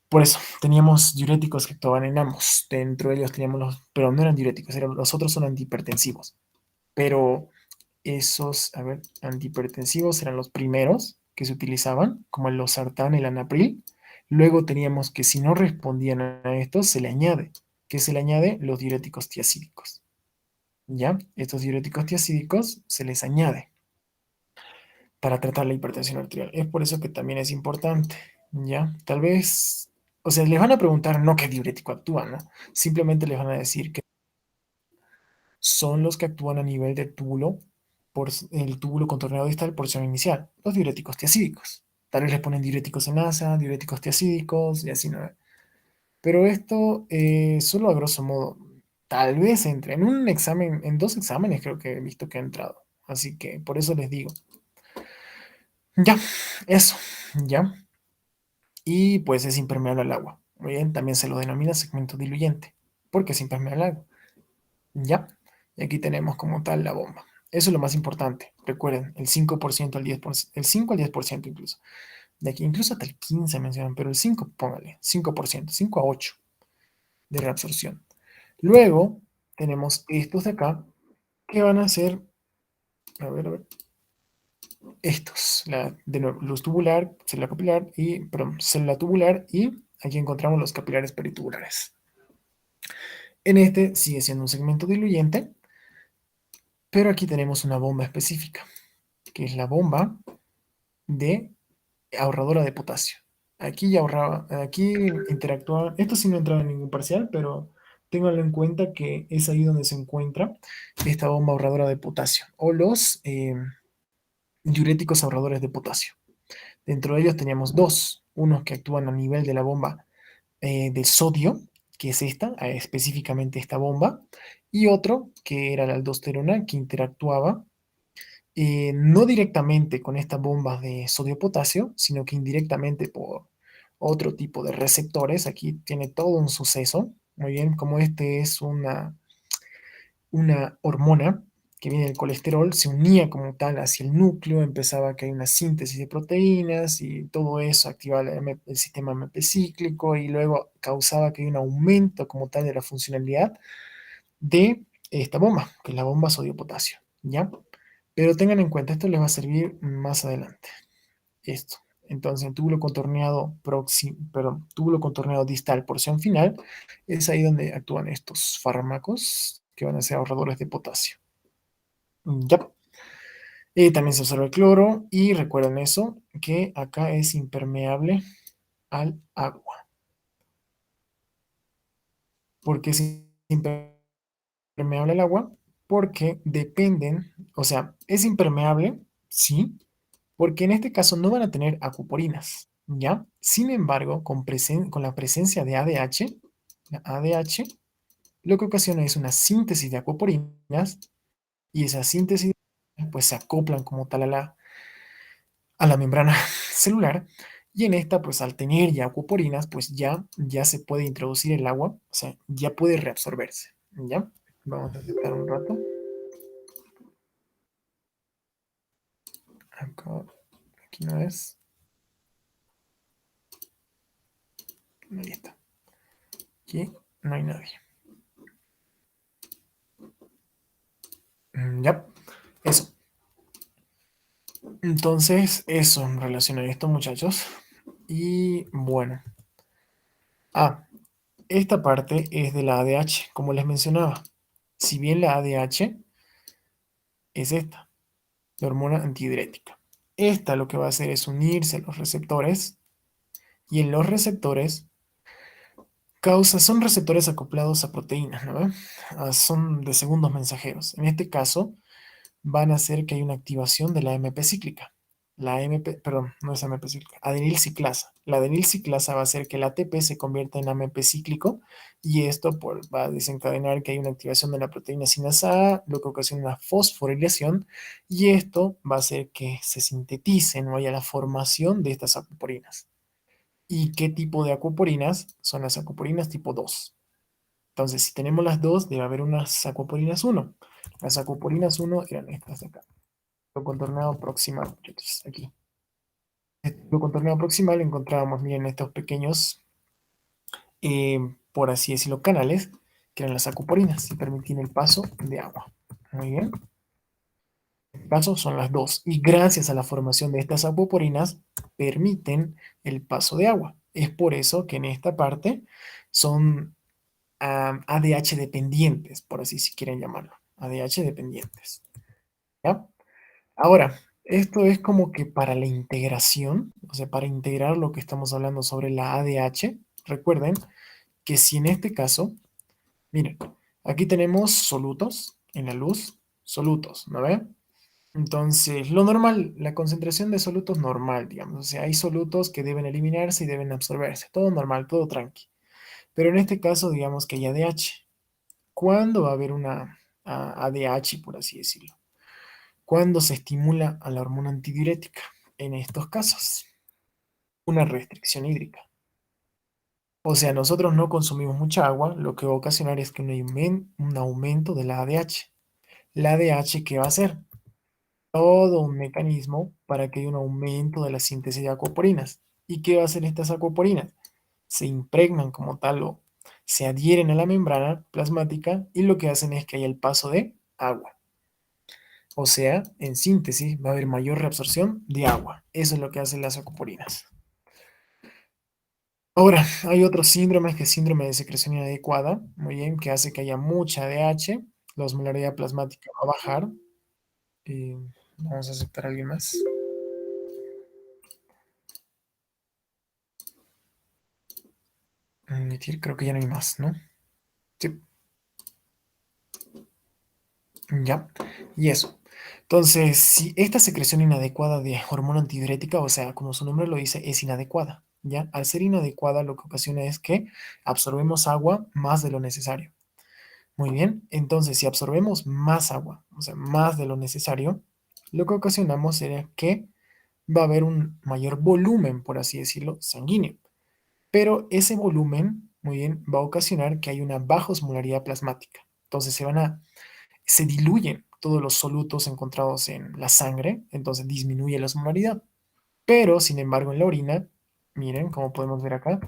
Por eso, teníamos diuréticos que actuaban en ambos. Dentro de ellos teníamos los, pero no eran diuréticos, los otros son antihipertensivos. Pero esos, a ver, antihipertensivos eran los primeros que se utilizaban, como el losartán, el anapril. Luego teníamos que si no respondían a estos, se le añade. ¿Qué se le añade? Los diuréticos tiacídicos. ¿Ya? Estos diuréticos tiacídicos se les añade para tratar la hipertensión arterial. Es por eso que también es importante, ¿ya? Tal vez, o sea, les van a preguntar no qué diurético actúa, ¿no? Simplemente les van a decir que son los que actúan a nivel del túbulo, por el túbulo contorneado distal, porción inicial, los diuréticos tiacídicos. Tal vez les ponen diuréticos en asa, diuréticos tiacídicos y así, ¿no? Pero esto, solo a grosso modo, tal vez entre en un examen, en dos exámenes creo que he visto que ha entrado. Así que por eso les digo, ya, eso, ya. Y pues es impermeable al agua. Muy bien, también se lo denomina segmento diluyente, porque es impermeable al agua. ¿Ya? Y aquí tenemos como tal la bomba. Eso es lo más importante. Recuerden, el 5% al 10%, el 5 al 10% incluso. De aquí incluso hasta el 15 mencionan, pero el 5 póngale, 5%, 5 a 8 de reabsorción. Luego tenemos estos de acá que van a ser, a ver, estos, de nuevo, luz tubular, célula capilar y, perdón, célula tubular y aquí encontramos los capilares peritubulares. En este sigue siendo un segmento diluyente, pero aquí tenemos una bomba específica, que es la bomba de ahorradora de potasio. Aquí ya ahorraba, aquí interactúa, esto sí no entraba en ningún parcial, pero ténganlo en cuenta que es ahí donde se encuentra esta bomba ahorradora de potasio o los diuréticos ahorradores de potasio. Dentro de ellos teníamos dos, unos que actúan a nivel de la bomba de sodio, que es esta, específicamente esta bomba, y otro que era la aldosterona, que interactuaba no directamente con estas bombas de sodio-potasio, sino que indirectamente por otro tipo de receptores. Aquí tiene todo un suceso, muy bien, como este es una hormona que viene del colesterol, se unía como tal hacia el núcleo, empezaba a que hay una síntesis de proteínas y todo eso activaba el sistema MP cíclico y luego causaba que hay un aumento como tal de la funcionalidad de esta bomba, que es la bomba sodio-potasio, ¿ya? Pero tengan en cuenta, esto les va a servir más adelante, esto. Entonces, el túbulo contorneado perdón, túbulo contorneado distal, porción final, es ahí donde actúan estos fármacos que van a ser ahorradores de potasio. Ya. También se observa el cloro y recuerden eso, que acá es impermeable al agua. ¿Por qué es impermeable al agua? Porque dependen, o sea, es impermeable, sí, porque en este caso no van a tener acuaporinas, ¿ya? Sin embargo, con la presencia de ADH, la ADH, lo que ocasiona es una síntesis de acuaporinas y esa síntesis pues se acoplan como tal a la membrana celular y en esta pues al tener ya acuaporinas pues ya se puede introducir el agua, o sea, ya puede reabsorberse, ¿ya? Vamos a aceptar un rato. Acá, aquí no es. Ahí está. Aquí no hay nadie. Ya, eso. Entonces, eso en relación a esto, muchachos. Y bueno. Esta parte es de la ADH, como les mencionaba. Si bien la ADH es esta, la hormona antidiurética. Esta lo que va a hacer es unirse a los receptores y en los receptores son receptores acoplados a proteínas, ¿no? Son de segundos mensajeros. En este caso, van a hacer que hay una activación de la MP cíclica. La MP, perdón, no es MP cíclica, adenil ciclasa. La adenil ciclasa va a hacer que el ATP se convierta en AMP cíclico y esto va a desencadenar que hay una activación de la proteína sinasa A, lo que ocasiona una fosforilación y esto va a hacer que se sinteticen o haya la formación de estas acuaporinas. ¿Y qué tipo de acuaporinas? Son las acuaporinas tipo 2. Entonces, si tenemos las dos, debe haber unas acuaporinas 1. Las acuaporinas 1 eran estas de acá. Lo contornado proximal, muchachos, aquí. Lo contornado proximal encontrábamos, miren, estos pequeños, por así decirlo, canales, que eran las acuaporinas y permitían el paso de agua. Muy bien. En este caso son las dos. Y gracias a la formación de estas acuaporinas, permiten el paso de agua. Es por eso que en esta parte son ADH dependientes, por así si quieren llamarlo. ADH dependientes. ¿Ya? Ahora, esto es como que para la integración, o sea, para integrar lo que estamos hablando sobre la ADH, recuerden que si en este caso, miren, aquí tenemos solutos en la luz, solutos, ¿no ven? Entonces, lo normal, la concentración de solutos normal, digamos, o sea, hay solutos que deben eliminarse y deben absorberse, todo normal, todo tranqui. Pero en este caso, digamos que hay ADH. ¿Cuándo va a haber una ADH, por así decirlo? Cuando se estimula a la hormona antidiurética. En estos casos, una restricción hídrica. O sea, nosotros no consumimos mucha agua, lo que va a ocasionar es que un aumento de la ADH. La ADH, ¿qué va a hacer? Todo un mecanismo para que haya un aumento de la síntesis de acuaporinas. ¿Y qué va a hacer estas acuaporinas? Se impregnan como tal o se adhieren a la membrana plasmática y lo que hacen es que haya el paso de agua. O sea, en síntesis, va a haber mayor reabsorción de agua. Eso es lo que hacen las aquaporines. Ahora, hay otros síndromes, que es síndrome de secreción inadecuada, muy bien, que hace que haya mucha ADH, la osmolaridad plasmática va a bajar. eh, Vamos a aceptar a alguien más. Emitir, creo que ya no hay más, ¿no? Sí, ya. Y eso. Entonces, si esta secreción inadecuada de hormona antidiurética, o sea, como su nombre lo dice, es inadecuada, ¿ya? Al ser inadecuada, lo que ocasiona es que absorbemos agua más de lo necesario. Muy bien, entonces si absorbemos más agua, o sea, más de lo necesario, lo que ocasionamos sería que va a haber un mayor volumen, por así decirlo, sanguíneo. Pero ese volumen, muy bien, va a ocasionar que hay una baja osmolaridad plasmática. Entonces se diluyen todos los solutos encontrados en la sangre, entonces disminuye la osmolaridad. Pero, sin embargo, en la orina, miren, como podemos ver acá,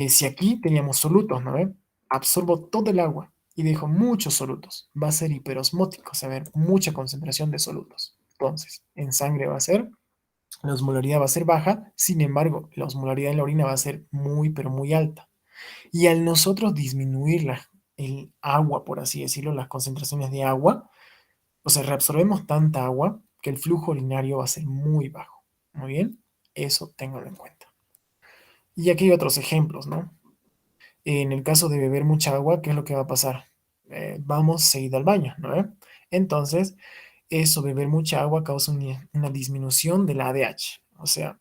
si aquí teníamos solutos, ¿no ven? Absorbo todo el agua y dejo muchos solutos. Va a ser hiperosmótico, o sea, va a haber mucha concentración de solutos. Entonces, en sangre va a ser, la osmolaridad va a ser baja, sin embargo, la osmolaridad en la orina va a ser muy, pero muy alta. Y al nosotros disminuir el agua, por así decirlo, las concentraciones de agua, o sea, reabsorbemos tanta agua que el flujo urinario va a ser muy bajo. Muy bien, eso ténganlo en cuenta. Y aquí hay otros ejemplos, ¿no? En el caso de beber mucha agua, ¿qué es lo que va a pasar? Vamos seguido al baño, ¿no? Entonces, eso, beber mucha agua causa una disminución de la ADH, o sea,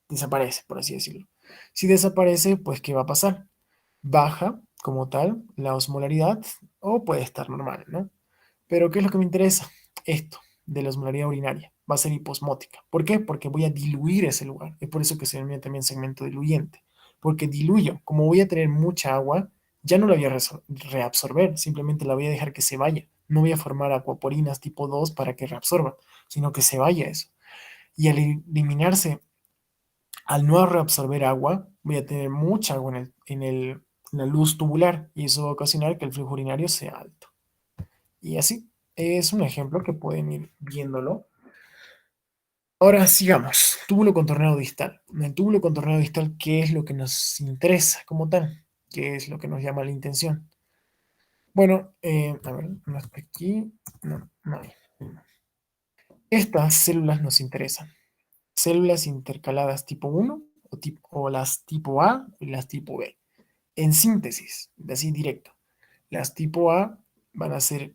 desaparece, por así decirlo. Si desaparece, pues, ¿qué va a pasar? Baja como tal la osmolaridad o puede estar normal, ¿no? Pero ¿qué es lo que me interesa? Esto, de la osmolaridad urinaria. Va a ser hiposmótica. ¿Por qué? Porque voy a diluir ese lugar. Es por eso que se denomina también segmento diluyente. Porque diluyo. Como voy a tener mucha agua, ya no la voy a reabsorber. Simplemente la voy a dejar que se vaya. No voy a formar acuaporinas tipo 2 para que reabsorban, sino que se vaya eso. Y al eliminarse, al no reabsorber agua, voy a tener mucha agua en la luz tubular. Y eso va a ocasionar que el flujo urinario sea alto. Y así es un ejemplo que pueden ir viéndolo. Ahora sigamos. Túbulo contorneado distal. En el túbulo contorneado distal, ¿qué es lo que nos interesa como tal? ¿Qué es lo que nos llama la intención? Bueno, a ver, no está aquí. No, no hay. Estas células nos interesan. Células intercaladas tipo 1 o las tipo A y las tipo B. En síntesis, de así directo. Las tipo A van a ser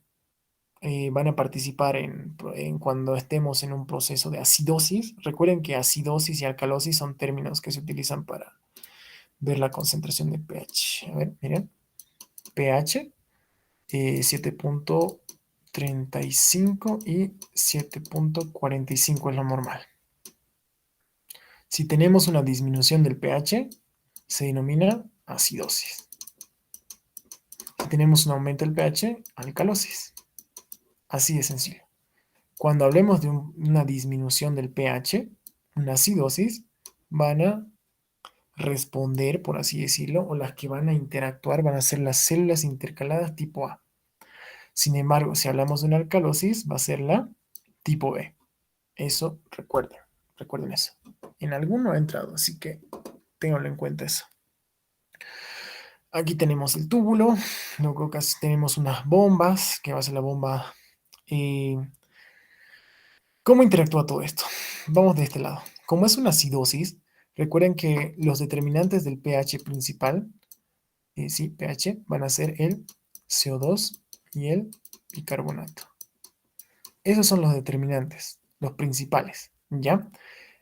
van a participar en cuando estemos en un proceso de acidosis. Recuerden que acidosis y alcalosis son términos que se utilizan para ver la concentración de pH. A ver, miren, pH 7.35 y 7.45 es lo normal. Si tenemos una disminución del pH, se denomina acidosis. Si tenemos un aumento del pH, alcalosis. Así de sencillo. Cuando hablemos de una disminución del pH, una acidosis, van a responder, por así decirlo, o las que van a interactuar van a ser las células intercaladas tipo A. Sin embargo, si hablamos de una alcalosis, va a ser la tipo B. Eso recuerden eso. En alguno ha entrado, así que ténganlo en cuenta eso. Aquí tenemos el túbulo, luego casi tenemos unas bombas, que va a ser la bomba. eh, ¿Cómo interactúa todo esto? Vamos de este lado. Como es una acidosis, recuerden que los determinantes del pH principal, sí, pH, van a ser el CO2 y el bicarbonato. Esos son los determinantes, los principales, ¿ya?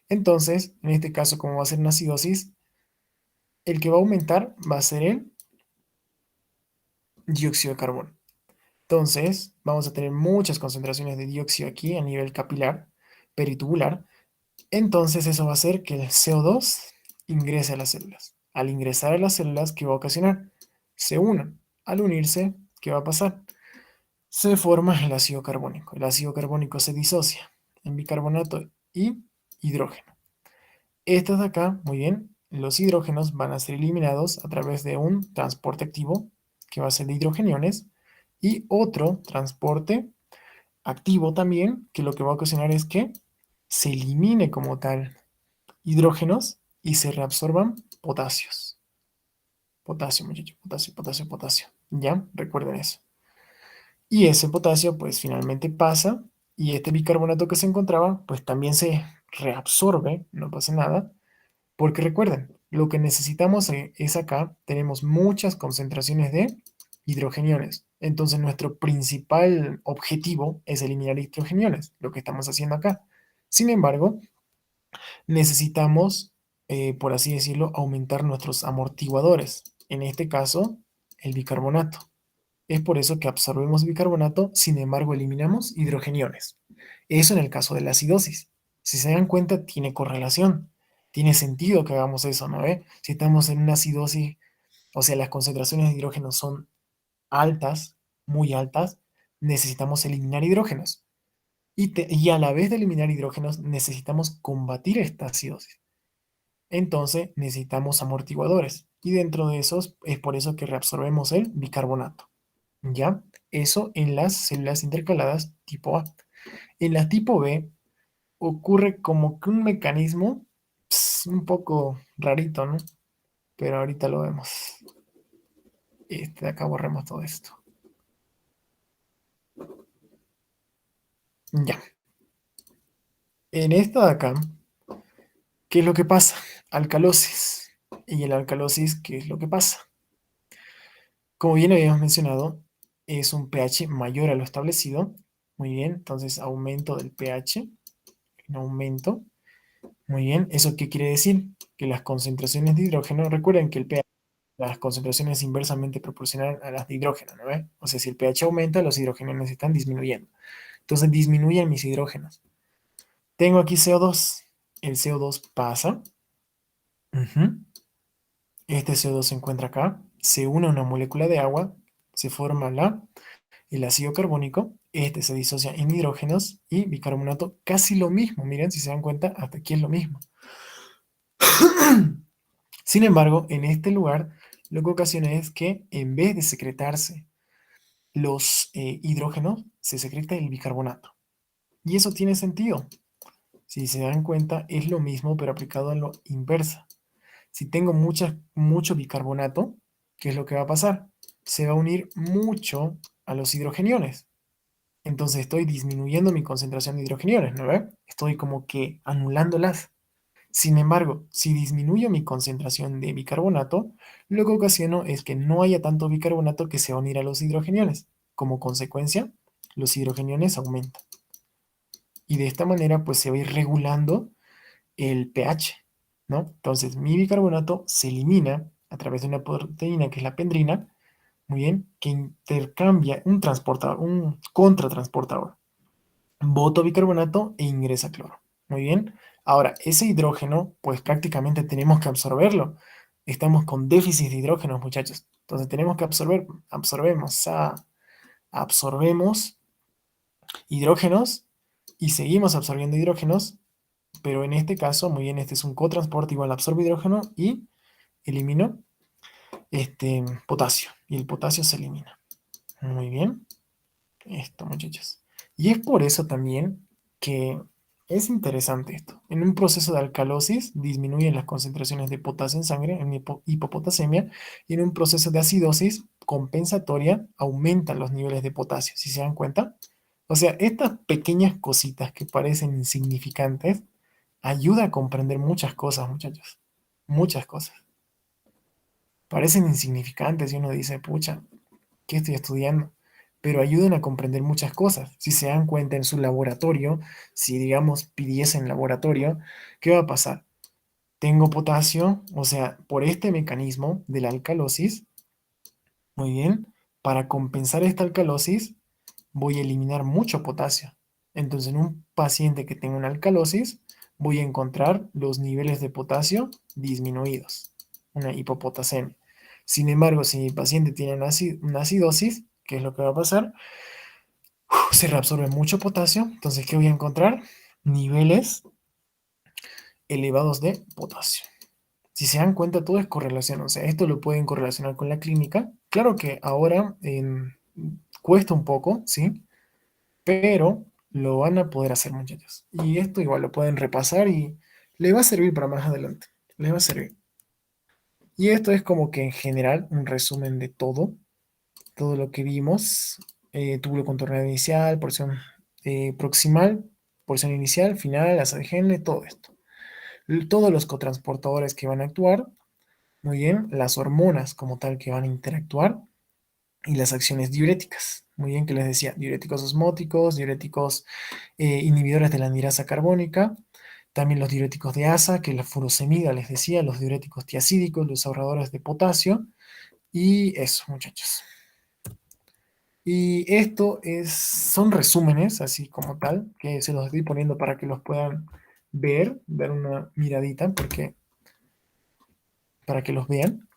Entonces, en este caso, como va a ser una acidosis, el que va a aumentar va a ser el dióxido de carbono. Entonces, vamos a tener muchas concentraciones de dióxido aquí a nivel capilar, peritubular. Entonces eso va a hacer que el CO2 ingrese a las células. Al ingresar a las células, ¿qué va a ocasionar? Se unan. Al unirse, ¿qué va a pasar? Se forma el ácido carbónico. El ácido carbónico se disocia en bicarbonato y hidrógeno. Estos de acá, muy bien, los hidrógenos van a ser eliminados a través de un transporte activo, que va a ser de hidrogeniones, y otro transporte activo también, que lo que va a ocasionar es que se elimine como tal hidrógenos y se reabsorban potasios. Potasio, muchachos, potasio, potasio, potasio. ¿Ya? Recuerden eso. Y ese potasio, pues finalmente pasa y este bicarbonato que se encontraba, pues también se reabsorbe, no pasa nada, porque recuerden, lo que necesitamos es acá, tenemos muchas concentraciones de hidrogeniones. Entonces nuestro principal objetivo es eliminar hidrogeniones, lo que estamos haciendo acá. Sin embargo, necesitamos, por así decirlo, aumentar nuestros amortiguadores. En este caso, el bicarbonato. Es por eso que absorbemos bicarbonato, sin embargo eliminamos hidrogeniones. Eso en el caso de la acidosis. Si se dan cuenta, tiene correlación. Tiene sentido que hagamos eso, ¿no ve? Si estamos en una acidosis, o sea, las concentraciones de hidrógeno son altas, muy altas, necesitamos eliminar hidrógenos. Y a la vez de eliminar hidrógenos, necesitamos combatir esta acidosis. Entonces, necesitamos amortiguadores. Y dentro de esos, es por eso que reabsorbemos el bicarbonato. ¿Ya? Eso en las células intercaladas tipo A. En la tipo B ocurre como que un mecanismo un poco rarito, ¿no? Pero ahorita lo vemos. De acá borremos todo esto. Ya. En esta de acá, ¿qué es lo que pasa? Alcalosis. Y en la alcalosis, ¿qué es lo que pasa? Como bien habíamos mencionado, es un pH mayor a lo establecido. Muy bien, entonces aumento del pH, un aumento. Muy bien, ¿eso qué quiere decir? Que las concentraciones de hidrógeno, recuerden que el pH, las concentraciones inversamente proporcional a las de hidrógeno, ¿no ve? O sea, si el pH aumenta, los hidrógenos están disminuyendo. Entonces disminuyen mis hidrógenos. Tengo aquí CO2. El CO2 pasa. Ujú. Este CO2 se encuentra acá. Se une a una molécula de agua. Se forma el ácido carbónico. Este se disocia en hidrógenos y bicarbonato. Casi lo mismo. Miren, si se dan cuenta, hasta aquí es lo mismo. Sin embargo, en este lugar, lo que ocasiona es que en vez de secretarse los hidrógenos, se secreta el bicarbonato. Y eso tiene sentido. Si se dan cuenta, es lo mismo, pero aplicado en lo inversa. Si tengo mucho bicarbonato, ¿qué es lo que va a pasar? Se va a unir mucho a los hidrogeniones. Entonces estoy disminuyendo mi concentración de hidrogeniones, ¿no ve? Estoy como que anulándolas. Sin embargo, si disminuyo mi concentración de bicarbonato, lo que ocasiono es que no haya tanto bicarbonato que se va a unir a los hidrogeniones. Como consecuencia, los hidrogeniones aumentan. Y de esta manera, pues se va a ir regulando el pH, ¿no? Entonces, mi bicarbonato se elimina a través de una proteína que es la pendrina, muy bien, que intercambia un transportador, un contratransportador. Boto bicarbonato e ingresa cloro. Muy bien. Ahora, ese hidrógeno, pues prácticamente tenemos que absorberlo. Estamos con déficit de hidrógenos, muchachos. Entonces tenemos que absorbemos hidrógenos y seguimos absorbiendo hidrógenos, pero en este caso, muy bien, este es un cotransporte, igual absorbo hidrógeno y elimino potasio. Y el potasio se elimina. Muy bien. Esto, muchachos. Y es por eso también que es interesante esto. En un proceso de alcalosis disminuyen las concentraciones de potasio en sangre, en hipopotasemia, y en un proceso de acidosis compensatoria aumentan los niveles de potasio. ¿Sí se dan cuenta? O sea, estas pequeñas cositas que parecen insignificantes ayuda a comprender muchas cosas, muchachos. Muchas cosas. Parecen insignificantes y uno dice, pucha, ¿qué estoy estudiando? Pero ayudan a comprender muchas cosas. Si se dan cuenta en su laboratorio, si digamos pidiesen laboratorio, ¿qué va a pasar? Tengo potasio, o sea, por este mecanismo de la alcalosis, muy bien, para compensar esta alcalosis voy a eliminar mucho potasio. Entonces, en un paciente que tenga una alcalosis, voy a encontrar los niveles de potasio disminuidos, una hipopotasemia. Sin embargo, si mi paciente tiene una acidosis, ¿qué es lo que va a pasar? Se reabsorbe mucho potasio, entonces, ¿qué voy a encontrar? Niveles elevados de potasio. Si se dan cuenta, todo es correlación, o sea, esto lo pueden correlacionar con la clínica. Claro que ahora cuesta un poco, ¿sí? pero lo van a poder hacer, muchachos. Y esto igual lo pueden repasar y les va a servir para más adelante. Les va a servir. Y esto es como que en general un resumen de todo lo que vimos. Túbulo contorneado inicial, porción proximal, porción inicial, final, asa de Henle, todo esto. Todos los cotransportadores que van a actuar, muy bien, las hormonas como tal que van a interactuar y las acciones diuréticas. Muy bien, que les decía, diuréticos osmóticos, diuréticos inhibidores de la anhidrasa carbónica, también los diuréticos de asa, que es la furosemida, les decía, los diuréticos tiacídicos, los ahorradores de potasio, y eso, muchachos. Y esto son resúmenes, así como tal, que se los estoy poniendo para que los puedan ver, dar una miradita, porque, para que los vean.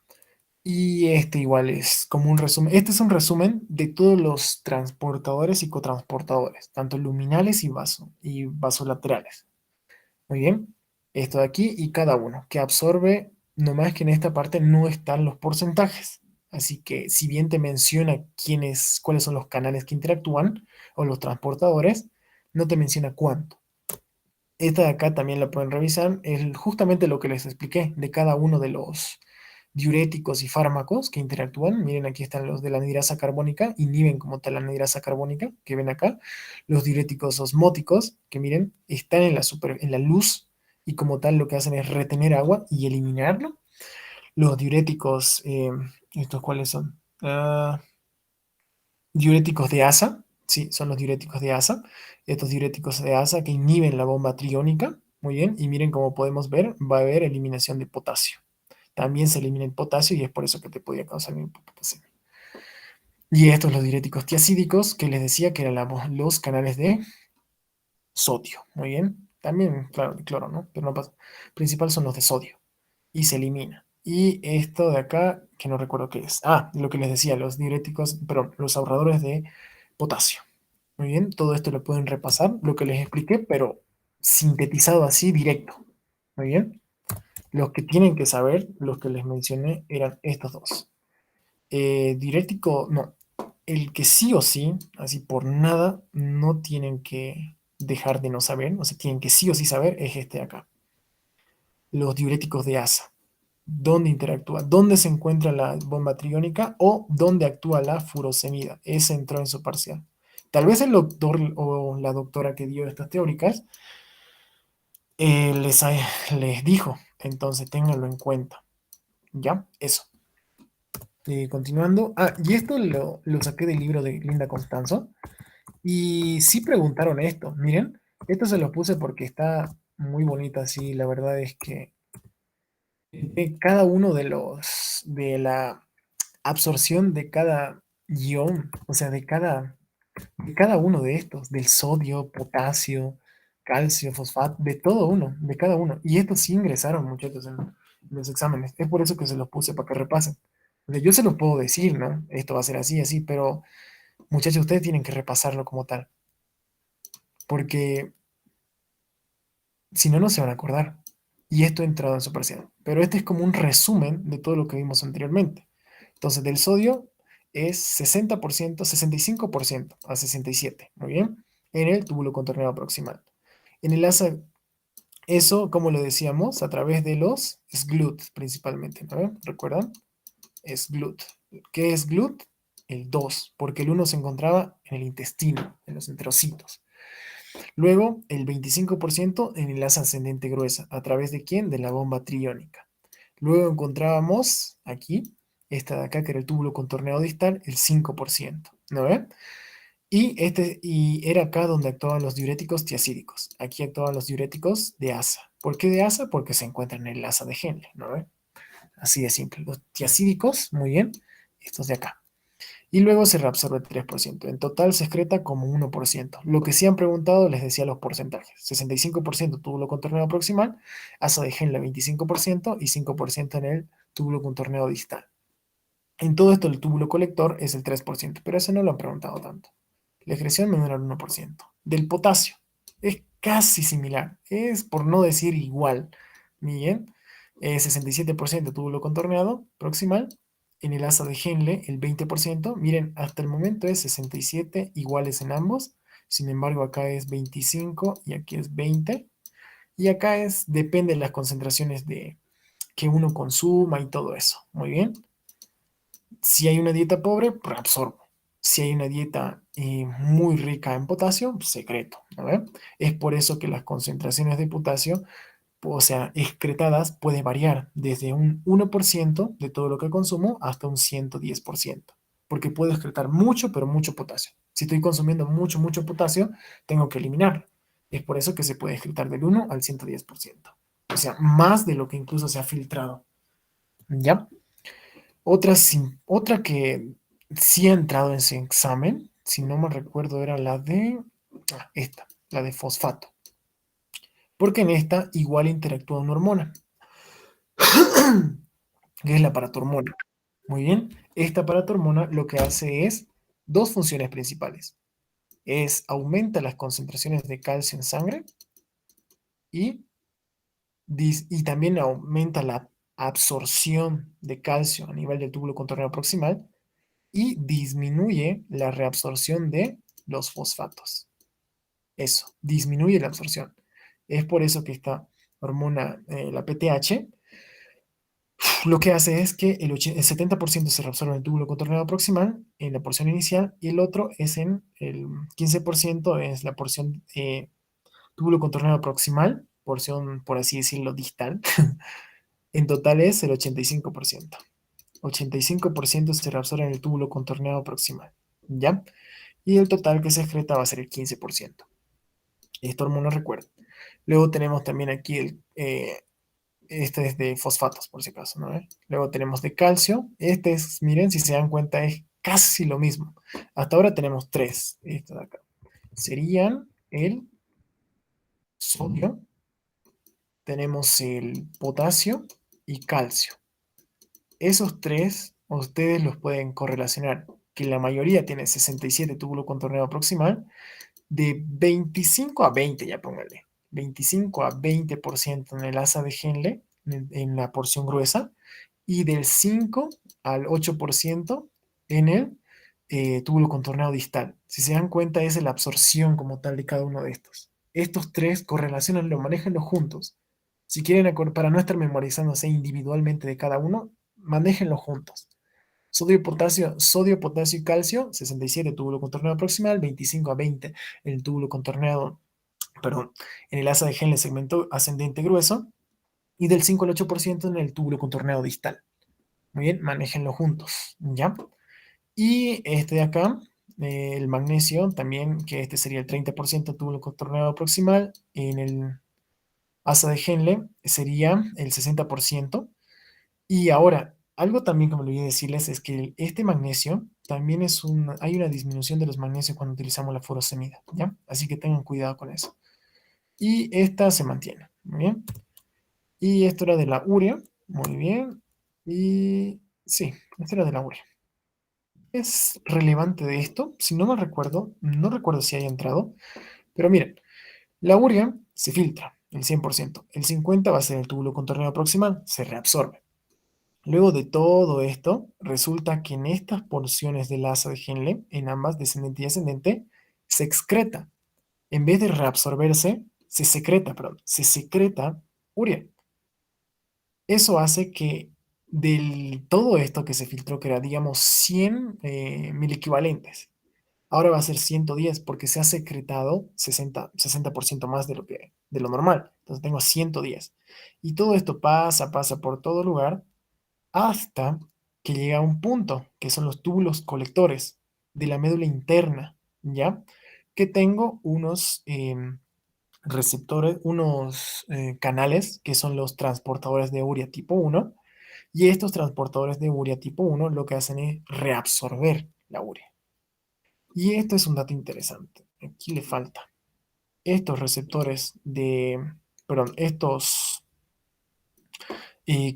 Y este igual es como un resumen. Este es un resumen de todos los transportadores y cotransportadores, tanto luminales y vasolaterales. Muy bien. Esto de aquí y cada uno, que absorbe, nomás que en esta parte no están los porcentajes. Así que si bien te menciona cuáles son los canales que interactúan o los transportadores, no te menciona cuánto. Esta de acá también la pueden revisar. Es justamente lo que les expliqué de cada uno de los diuréticos y fármacos que interactúan. Miren, aquí están los de la anhidrasa carbónica, inhiben como tal la anhidrasa carbónica, que ven acá. Los diuréticos osmóticos, que miren, están en la luz y como tal lo que hacen es retener agua y eliminarlo. Los diuréticos, ¿estos cuáles son? Diuréticos de asa, sí, son los diuréticos de asa. Estos diuréticos de asa que inhiben la bomba triónica, muy bien, y miren como podemos ver, va a haber eliminación de potasio. También se elimina el potasio y es por eso que te podía causar hipopotasemia. Y estos los diuréticos tiacídicos, que les decía que eran los canales de sodio, muy bien. También, claro, el cloro, ¿no? Pero no pasa. Principal son los de sodio y se elimina. Y esto de acá, que no recuerdo qué es. Ah, lo que les decía, los diuréticos, pero los ahorradores de potasio. Muy bien, todo esto lo pueden repasar, lo que les expliqué, pero sintetizado así directo. Muy bien. Los que tienen que saber, los que les mencioné, eran estos dos. Diurético, no. El que sí o sí, así por nada, no tienen que dejar de no saber, o sea, tienen que sí o sí saber, es este de acá. Los diuréticos de asa. ¿Dónde interactúa? ¿Dónde se encuentra la bomba triónica o dónde actúa la furosemida? Ese entró en su parcial. Tal vez el doctor o la doctora que dio estas teóricas les dijo, entonces ténganlo en cuenta. ¿Ya? Eso. Continuando. Ah, y esto lo saqué del libro de Linda Constanzo. Y sí preguntaron esto. Miren, esto se lo puse porque está muy bonita, sí. La verdad es que de cada uno de la absorción de cada ion, o sea, de cada uno de estos, del sodio, potasio, calcio, fosfato, de todo uno, de cada uno. Y estos sí ingresaron, muchachos, en los exámenes. Es por eso que se los puse para que repasen. O sea, yo se lo puedo decir, ¿no? Esto va a ser así, así, pero muchachos, ustedes tienen que repasarlo como tal, porque si no, no se van a acordar. Y esto ha entrado en su parcial. Pero este es como un resumen de todo lo que vimos anteriormente. Entonces, del sodio es 60%, 65% a 67%, muy bien, en el túbulo contorneado proximal. En el asa, eso, como lo decíamos, a través de los SGLUT principalmente, ¿no? ¿Recuerdan? SGLUT. ¿Qué es GLUT? El 2, porque el uno se encontraba en el intestino, en los enterocitos. Luego, el 25% en el asa ascendente gruesa. ¿A través de quién? De la bomba triónica. Luego encontrábamos aquí, esta de acá, que era el túbulo contorneado distal, el 5%. ¿No ven? Y era acá donde actuaban los diuréticos tiacídicos. Aquí actuaban los diuréticos de asa. ¿Por qué de asa? Porque se encuentran en el asa de Henle. ¿No ven? Así de simple. Los tiacídicos, muy bien, estos de acá. Y luego se reabsorbe 3%. En total se excreta como 1%. Lo que sí han preguntado, les decía los porcentajes. 65% túbulo contorneado proximal, asa de Henle 25% y 5% en el túbulo contorneado distal. En todo esto el túbulo colector es el 3%, pero ese no lo han preguntado tanto. La excreción menor al 1%. Del potasio es casi similar, es por no decir igual. Bien, 67% túbulo contorneado proximal. En el asa de Henle, el 20%. Miren, hasta el momento es 67 iguales en ambos. Sin embargo, acá es 25 y aquí es 20. Y acá depende de las concentraciones que uno consuma y todo eso. Muy bien. Si hay una dieta pobre, reabsorbo. Si hay una dieta muy rica en potasio, secreto. ¿No ve? Es por eso que las concentraciones de potasio, o sea, excretadas, puede variar desde un 1% de todo lo que consumo hasta un 110%. Porque puedo excretar mucho, pero mucho potasio. Si estoy consumiendo mucho, mucho potasio, tengo que eliminarlo. Es por eso que se puede excretar del 1 al 110%. O sea, más de lo que incluso se ha filtrado. ¿Ya? Otra que sí ha entrado en ese examen, si no me recuerdo, era la de fosfato. Porque en esta igual interactúa una hormona, que es la paratormona. Muy bien, esta paratormona lo que hace es dos funciones principales. Aumenta las concentraciones de calcio en sangre y, y también aumenta la absorción de calcio a nivel del túbulo contorneo proximal y disminuye la reabsorción de los fosfatos. Eso, disminuye la absorción. Es por eso que esta hormona, la PTH, lo que hace es que el 70% se reabsorbe en el túbulo contorneado proximal, en la porción inicial, y el otro es en el 15% es la porción túbulo contorneado proximal, porción, por así decirlo, distal. En total es el 85%. 85% se reabsorbe en el túbulo contorneado proximal. ¿Ya? Y el total que se excreta va a ser el 15%. Esto hormona recuerda. Luego tenemos también aquí este es de fosfatos, por si acaso, ¿no? Luego tenemos de calcio. Este es, miren, si se dan cuenta, es casi lo mismo. Hasta ahora tenemos tres. Esto de acá. Serían el sodio, tenemos el potasio y calcio. Esos tres, ustedes los pueden correlacionar, que la mayoría tiene 67 túbulo contorneado proximal, de 25 a 20, ya póngale, 25 a 20% en el asa de Henle, en la porción gruesa, y del 5 al 8% en el túbulo contorneado distal. Si se dan cuenta, es la absorción como tal de cada uno de estos. Estos tres correlacionenlo, manéjenlos juntos. Si quieren, para no estar memorizándose individualmente de cada uno, manéjenlos juntos. Sodio, potasio y calcio, 67 túbulo contorneado proximal, 25 a 20 en el túbulo contorneado, perdón, en el asa de Henle segmento ascendente grueso, y del 5 al 8% en el túbulo contorneado distal. Muy bien, manéjenlo juntos, ¿ya? Y este de acá, el magnesio, también, que este sería el 30% túbulo contorneado proximal, en el asa de Henle sería el 60%. Y ahora, algo también que me olvidé decirles es que este magnesio también hay una disminución de los magnesios cuando utilizamos la furosemida, ¿ya? Así que tengan cuidado con eso. Y esta se mantiene, muy bien. Y esto era de la urea, muy bien. Y sí, esto era de la urea. Es relevante de esto, si no me recuerdo, no recuerdo si haya entrado, pero miren, la urea se filtra, el 100%, el 50% va a ser el túbulo contorneado proximal, se reabsorbe. Luego de todo esto, resulta que en estas porciones del asa de Henle, en ambas descendente y ascendente, se excreta. En vez de reabsorberse, se secreta urea. Eso hace que todo esto que se filtró, que era, digamos, 100 mil equivalentes, ahora va a ser 110 porque se ha secretado 60% más de lo normal. Entonces tengo 110. Y todo esto pasa por todo lugar hasta que llega a un punto, que son los túbulos colectores de la médula interna, ¿ya? Que tengo unos receptores, unos canales que son los transportadores de urea tipo 1, y estos transportadores de urea tipo 1 lo que hacen es reabsorber la urea. Y esto es un dato interesante. Aquí le falta. Estos receptores perdón, estos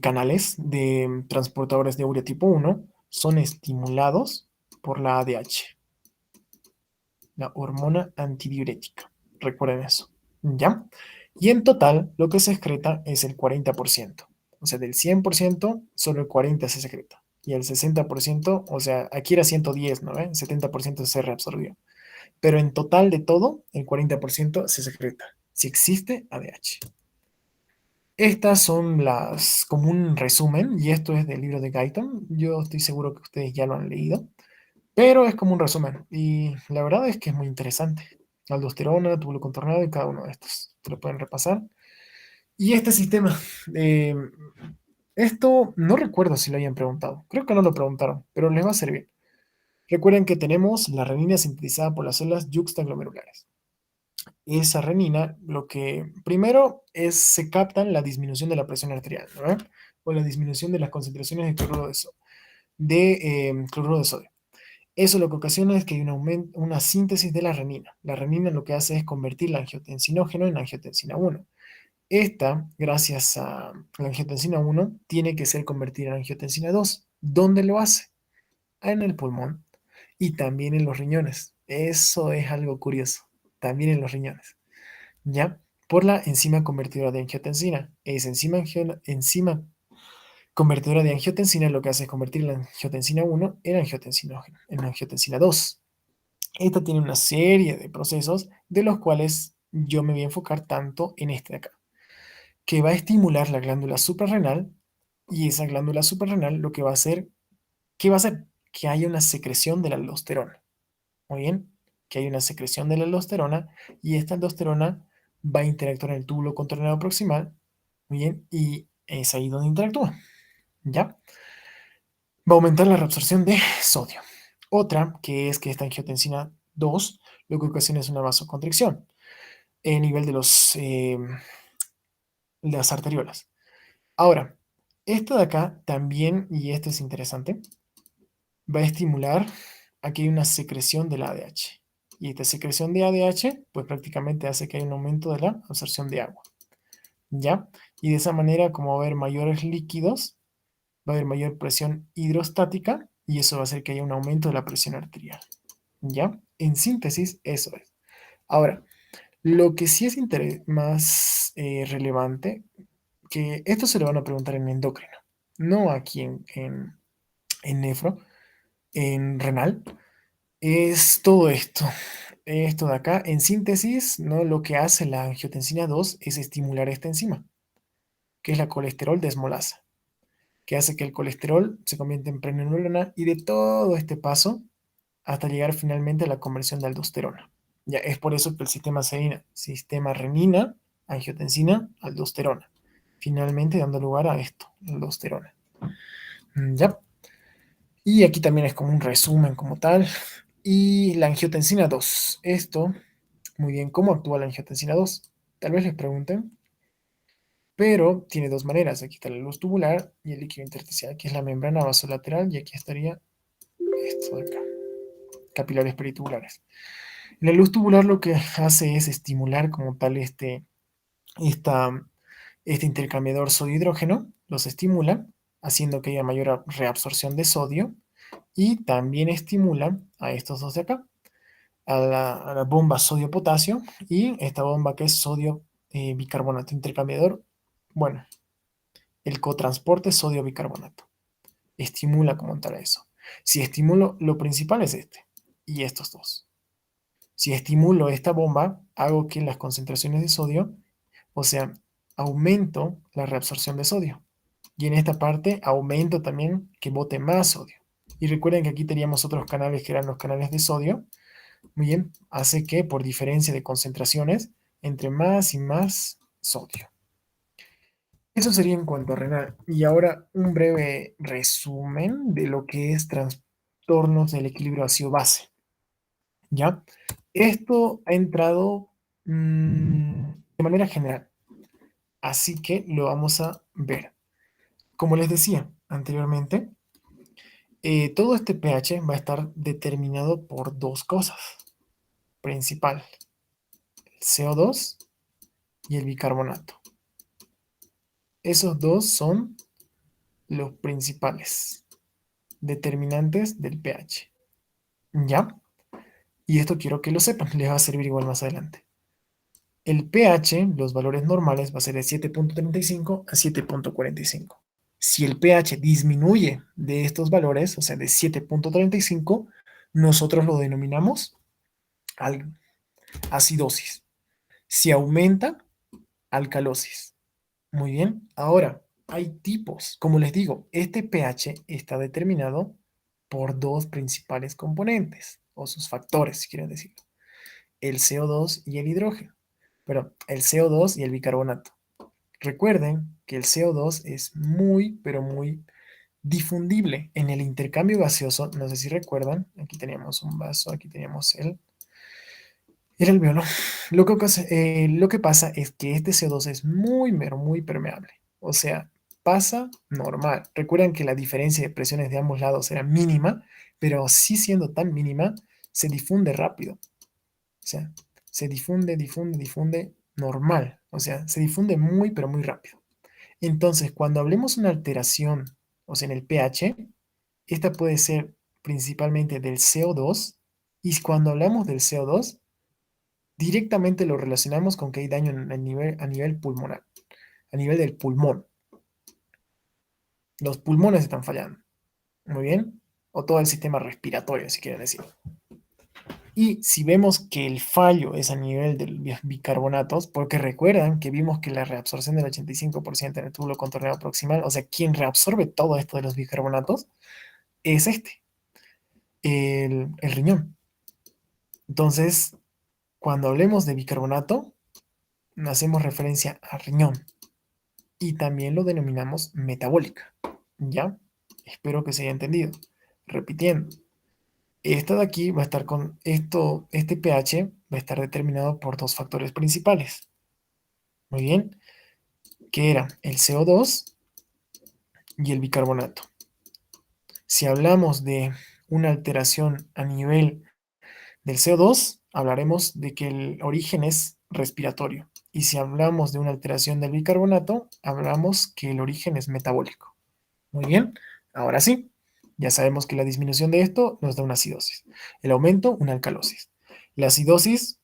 canales de transportadores de urea tipo 1 son estimulados por la ADH, la hormona antidiurética. Recuerden eso. ¿Ya? Y en total, lo que se excreta es el 40%. O sea, del 100%, solo el 40% se secreta. Y el 60%, o sea, aquí era 110, ¿no? 70% se reabsorbió. pero en total de todo, el 40% se secreta, si existe ADH. Estas son como un resumen, y esto es del libro de Guyton. Yo estoy seguro que ustedes ya lo han leído, pero es como un resumen, y la verdad es que es muy interesante. Aldosterona, túbulo contornado y cada uno de estos. Te lo pueden repasar. Y este sistema, eh, esto no recuerdo si lo hayan preguntado. Creo que no lo preguntaron, pero les va a servir. Recuerden que tenemos la renina sintetizada por las células yuxtaglomerulares. Esa renina, lo que primero es, se captan la disminución de la presión arterial, ¿no? O la disminución de las concentraciones de cloruro de sodio. Eso lo que ocasiona es que hay un aumento, una síntesis de la renina. La renina lo que hace es convertir el angiotensinógeno en angiotensina 1. Esta, gracias a la angiotensina 1, tiene que ser convertida en angiotensina 2. ¿Dónde lo hace? En el pulmón y también en los riñones. Eso es algo curioso. También en los riñones. ¿Ya? Por la enzima convertidora de angiotensina. Esa enzima convertidora de angiotensina lo que hace es convertir la angiotensina 1 en angiotensina 2. Esta tiene una serie de procesos de los cuales yo me voy a enfocar tanto en este de acá, que va a estimular la glándula suprarrenal, y esa glándula suprarrenal lo que va a hacer, ¿qué va a hacer? Que haya una secreción de la aldosterona. Muy bien, que hay una secreción de la aldosterona, y esta aldosterona va a interactuar en el túbulo contorneado proximal, muy bien, y es ahí donde interactúa, ¿ya? Va a aumentar la reabsorción de sodio. Otra, que es que esta angiotensina 2 lo que ocasiona es una vasoconstricción a nivel de las arteriolas. Ahora, esto de acá también, y esto es interesante, va a estimular a que hay una secreción del ADH. Y esta secreción de ADH, pues prácticamente hace que haya un aumento de la absorción de agua. ¿Ya? Y de esa manera, como va a haber mayores líquidos, va a haber mayor presión hidrostática, y eso va a hacer que haya un aumento de la presión arterial. ¿Ya? En síntesis, eso es. Ahora, lo que sí es más relevante, que esto se lo van a preguntar en endocrino, no aquí en nefro, en renal, es todo esto. Esto de acá, en síntesis, ¿no? Lo que hace la angiotensina 2 es estimular esta enzima, que es la colesterol desmolasa, que hace que el colesterol se convierta en preneurona, y de todo este paso hasta llegar finalmente a la conversión de aldosterona. Ya, es por eso que el sistema renina, angiotensina, aldosterona, finalmente dando lugar a esto, aldosterona. Ya. Y aquí también es como un resumen como tal. Y la angiotensina 2. Esto, muy bien, ¿cómo actúa la angiotensina 2? Tal vez les pregunten, pero tiene dos maneras. Aquí está la luz tubular y el líquido intersticial, que es la membrana vasolateral, y aquí estaría esto de acá, capilares peritubulares. La luz tubular lo que hace es estimular como tal esta, este intercambiador sodio-hidrógeno, los estimula, haciendo que haya mayor reabsorción de sodio, y también estimula a estos dos de acá, a la bomba sodio-potasio, y esta bomba que es sodio-bicarbonato intercambiador, bueno, el cotransporte sodio-bicarbonato. Estimula como tal eso. Si estimulo, lo principal es este, y estos dos. Si estimulo esta bomba, hago que las concentraciones de sodio, o sea, aumento la reabsorción de sodio. Y en esta parte aumento también que bote más sodio. Y recuerden que aquí teníamos otros canales que eran los canales de sodio. Muy bien, hace que por diferencia de concentraciones, entre más y más sodio. Eso sería en cuanto a renal. Y ahora un breve resumen de lo que es trastornos del equilibrio ácido-base. ¿Ya? Esto ha entrado de manera general, así que lo vamos a ver. Como les decía anteriormente, todo este pH va a estar determinado por dos cosas principal: el CO2 y el bicarbonato. Esos dos son los principales determinantes del pH. ¿Ya? Y esto quiero que lo sepan, les va a servir igual más adelante. El pH, los valores normales, va a ser de 7.35 a 7.45. Si el pH disminuye de estos valores, o sea, de 7.35, nosotros lo denominamos Al- acidosis. Si aumenta, alcalosis. Muy bien. Ahora, hay tipos. Como les digo, este pH está determinado por dos principales componentes, o sus factores, si quieren decirlo. El CO2 y el hidrógeno. Pero el CO2 y el bicarbonato. Recuerden que el CO2 es muy, pero muy difundible en el intercambio gaseoso. No sé si recuerdan, aquí teníamos un vaso, aquí teníamos el alveolo. Lo que pasa es que este CO2 es muy, pero muy permeable. O sea, pasa normal. Recuerden que la diferencia de presiones de ambos lados era mínima, pero sí siendo tan mínima, se difunde rápido. O sea, se difunde normal. O sea, se difunde muy, pero muy rápido. Entonces, cuando hablemos de una alteración, o sea, en el pH, esta puede ser principalmente del CO2, y cuando hablamos del CO2, directamente lo relacionamos con que hay daño en a nivel pulmonar, a nivel del pulmón. Los pulmones están fallando, muy bien, o todo el sistema respiratorio, si quieren decir. Y si vemos que el fallo es a nivel de los bicarbonatos, porque recuerdan que vimos que la reabsorción del 85% en el túbulo contorneado proximal, o sea, quien reabsorbe todo esto de los bicarbonatos, es el riñón. Entonces, cuando hablemos de bicarbonato, hacemos referencia al riñón y también lo denominamos metabólica. ¿Ya? Espero que se haya entendido. Repitiendo, esta de aquí va a estar con esto, este pH va a estar determinado por dos factores principales. Muy bien, que eran el CO2 y el bicarbonato. Si hablamos de una alteración a nivel del CO2, hablaremos de que el origen es respiratorio. Y si hablamos de una alteración del bicarbonato, hablamos que el origen es metabólico. Muy bien, ahora sí, ya sabemos que la disminución de esto nos da una acidosis. El aumento, una alcalosis. La acidosis,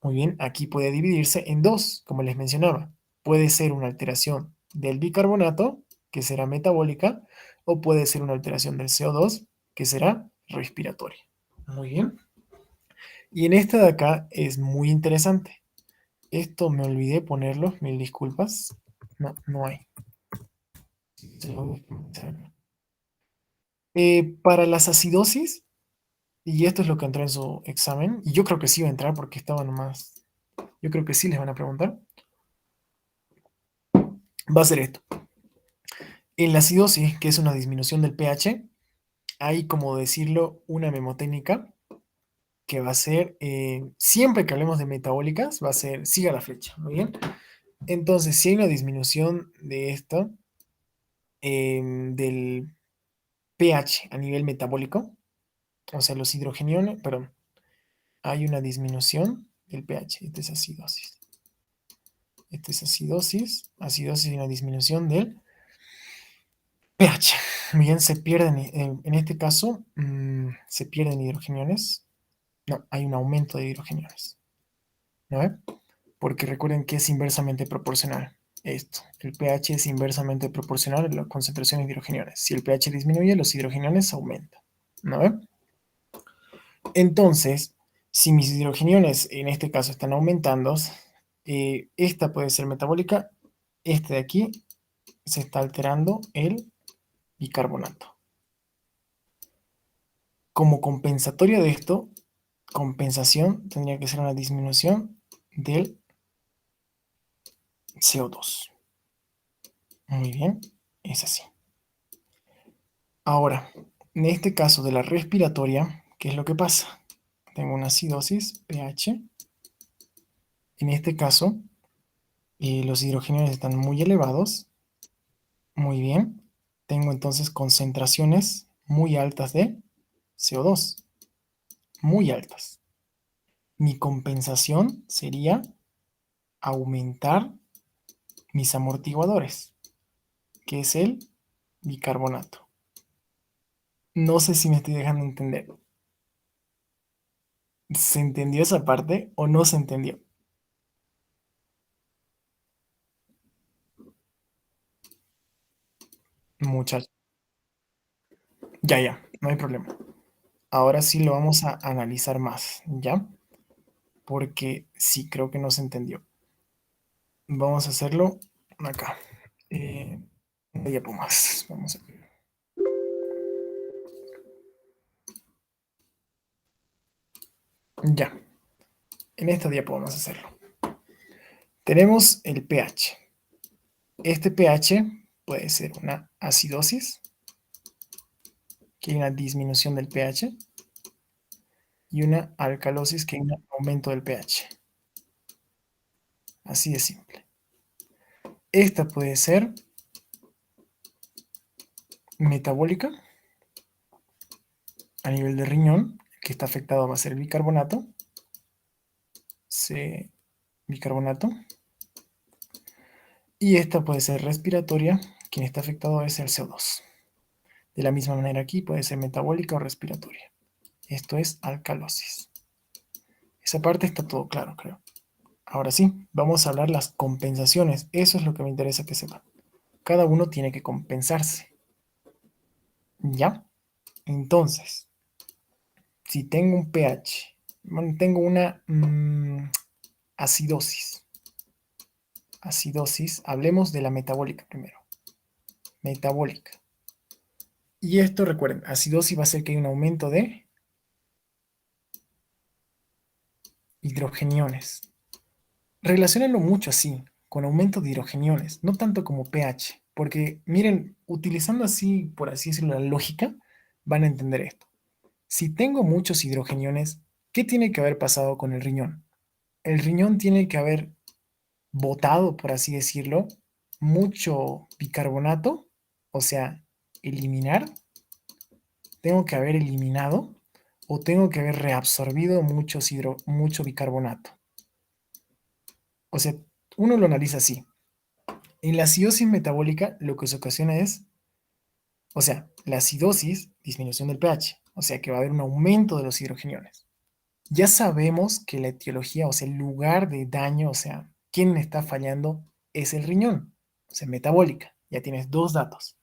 muy bien, aquí puede dividirse en dos, como les mencionaba. Puede ser una alteración del bicarbonato, que será metabólica, o puede ser una alteración del CO2, que será respiratoria. Muy bien. Y en esta de acá es muy interesante. Esto me olvidé ponerlo, mil disculpas. No, no hay. Para las acidosis, y esto es lo que entró en su examen, y yo creo que sí va a entrar porque estaba nomás, yo creo que sí les van a preguntar, va a ser esto. En la acidosis, que es una disminución del pH, hay, como decirlo, una memotécnica que va a ser, siempre que hablemos de metabólicas, va a ser, siga la flecha, ¿muy bien? Entonces, si hay una disminución de esto, del pH a nivel metabólico, o sea, los hidrogeniones, perdón, hay una disminución del pH, esta es acidosis. Esta es acidosis, acidosis y una disminución del pH. Bien, se pierden, en este caso, se pierden hidrogeniones. No, hay un aumento de hidrogeniones. ¿No ve? Porque recuerden que es inversamente proporcional. Esto, el pH es inversamente proporcional a la concentración de hidrogeniones. Si el pH disminuye, los hidrogeniones aumentan. ¿No ve? Entonces, si mis hidrogeniones en este caso están aumentando, esta puede ser metabólica, este de aquí se está alterando el bicarbonato. Como compensatorio de esto, compensación tendría que ser una disminución del CO2. Muy bien, es así. Ahora, en este caso de la respiratoria, ¿qué es lo que pasa? Tengo una acidosis, pH. En este caso, los hidrogenos están muy elevados. Muy bien. Tengo entonces concentraciones muy altas de CO2. Muy altas. Mi compensación sería aumentar mis amortiguadores, que es el bicarbonato. No sé si me estoy dejando entender. ¿Se entendió esa parte o no se entendió? Muchachos. Ya, no hay problema. Ahora sí lo vamos a analizar más, ¿ya? porque sí, creo que no se entendió. Vamos a hacerlo acá. Una diapo más. Vamos a ver. Ya, en esta diapo vamos a hacerlo. Tenemos el pH. Este pH puede ser una acidosis, que hay una disminución del pH, y una alcalosis, que hay un aumento del pH. Así de simple. Esta puede ser metabólica a nivel de riñón, que está afectado va a ser el bicarbonato, C, bicarbonato, y esta puede ser respiratoria, quien está afectado es el CO2. De la misma manera aquí puede ser metabólica o respiratoria. Esto es alcalosis. Esa parte está todo claro, creo. Ahora sí, vamos a hablar las compensaciones. Eso es lo que me interesa que sepan. Cada uno tiene que compensarse. ¿Ya? Entonces, si tengo un pH, bueno, tengo una acidosis. Acidosis, hablemos de la metabólica primero. Metabólica. Y esto, recuerden, acidosis va a ser que hay un aumento de hidrogeniones. Relaciónenlo mucho así, con aumento de hidrogeniones, no tanto como pH. Porque, miren, utilizando así, por así decirlo, la lógica, van a entender esto. Si tengo muchos hidrogeniones, ¿qué tiene que haber pasado con el riñón? El riñón tiene que haber botado, por así decirlo, mucho bicarbonato, o sea, eliminar, tengo que haber eliminado o tengo que haber reabsorbido mucho bicarbonato. O sea, uno lo analiza así. En la acidosis metabólica lo que se ocasiona es, o sea, la acidosis, disminución del pH, o sea que va a haber un aumento de los hidrogeniones. Ya sabemos que la etiología, o sea, el lugar de daño, o sea, quién está fallando es el riñón, o sea, metabólica. Ya tienes dos datos.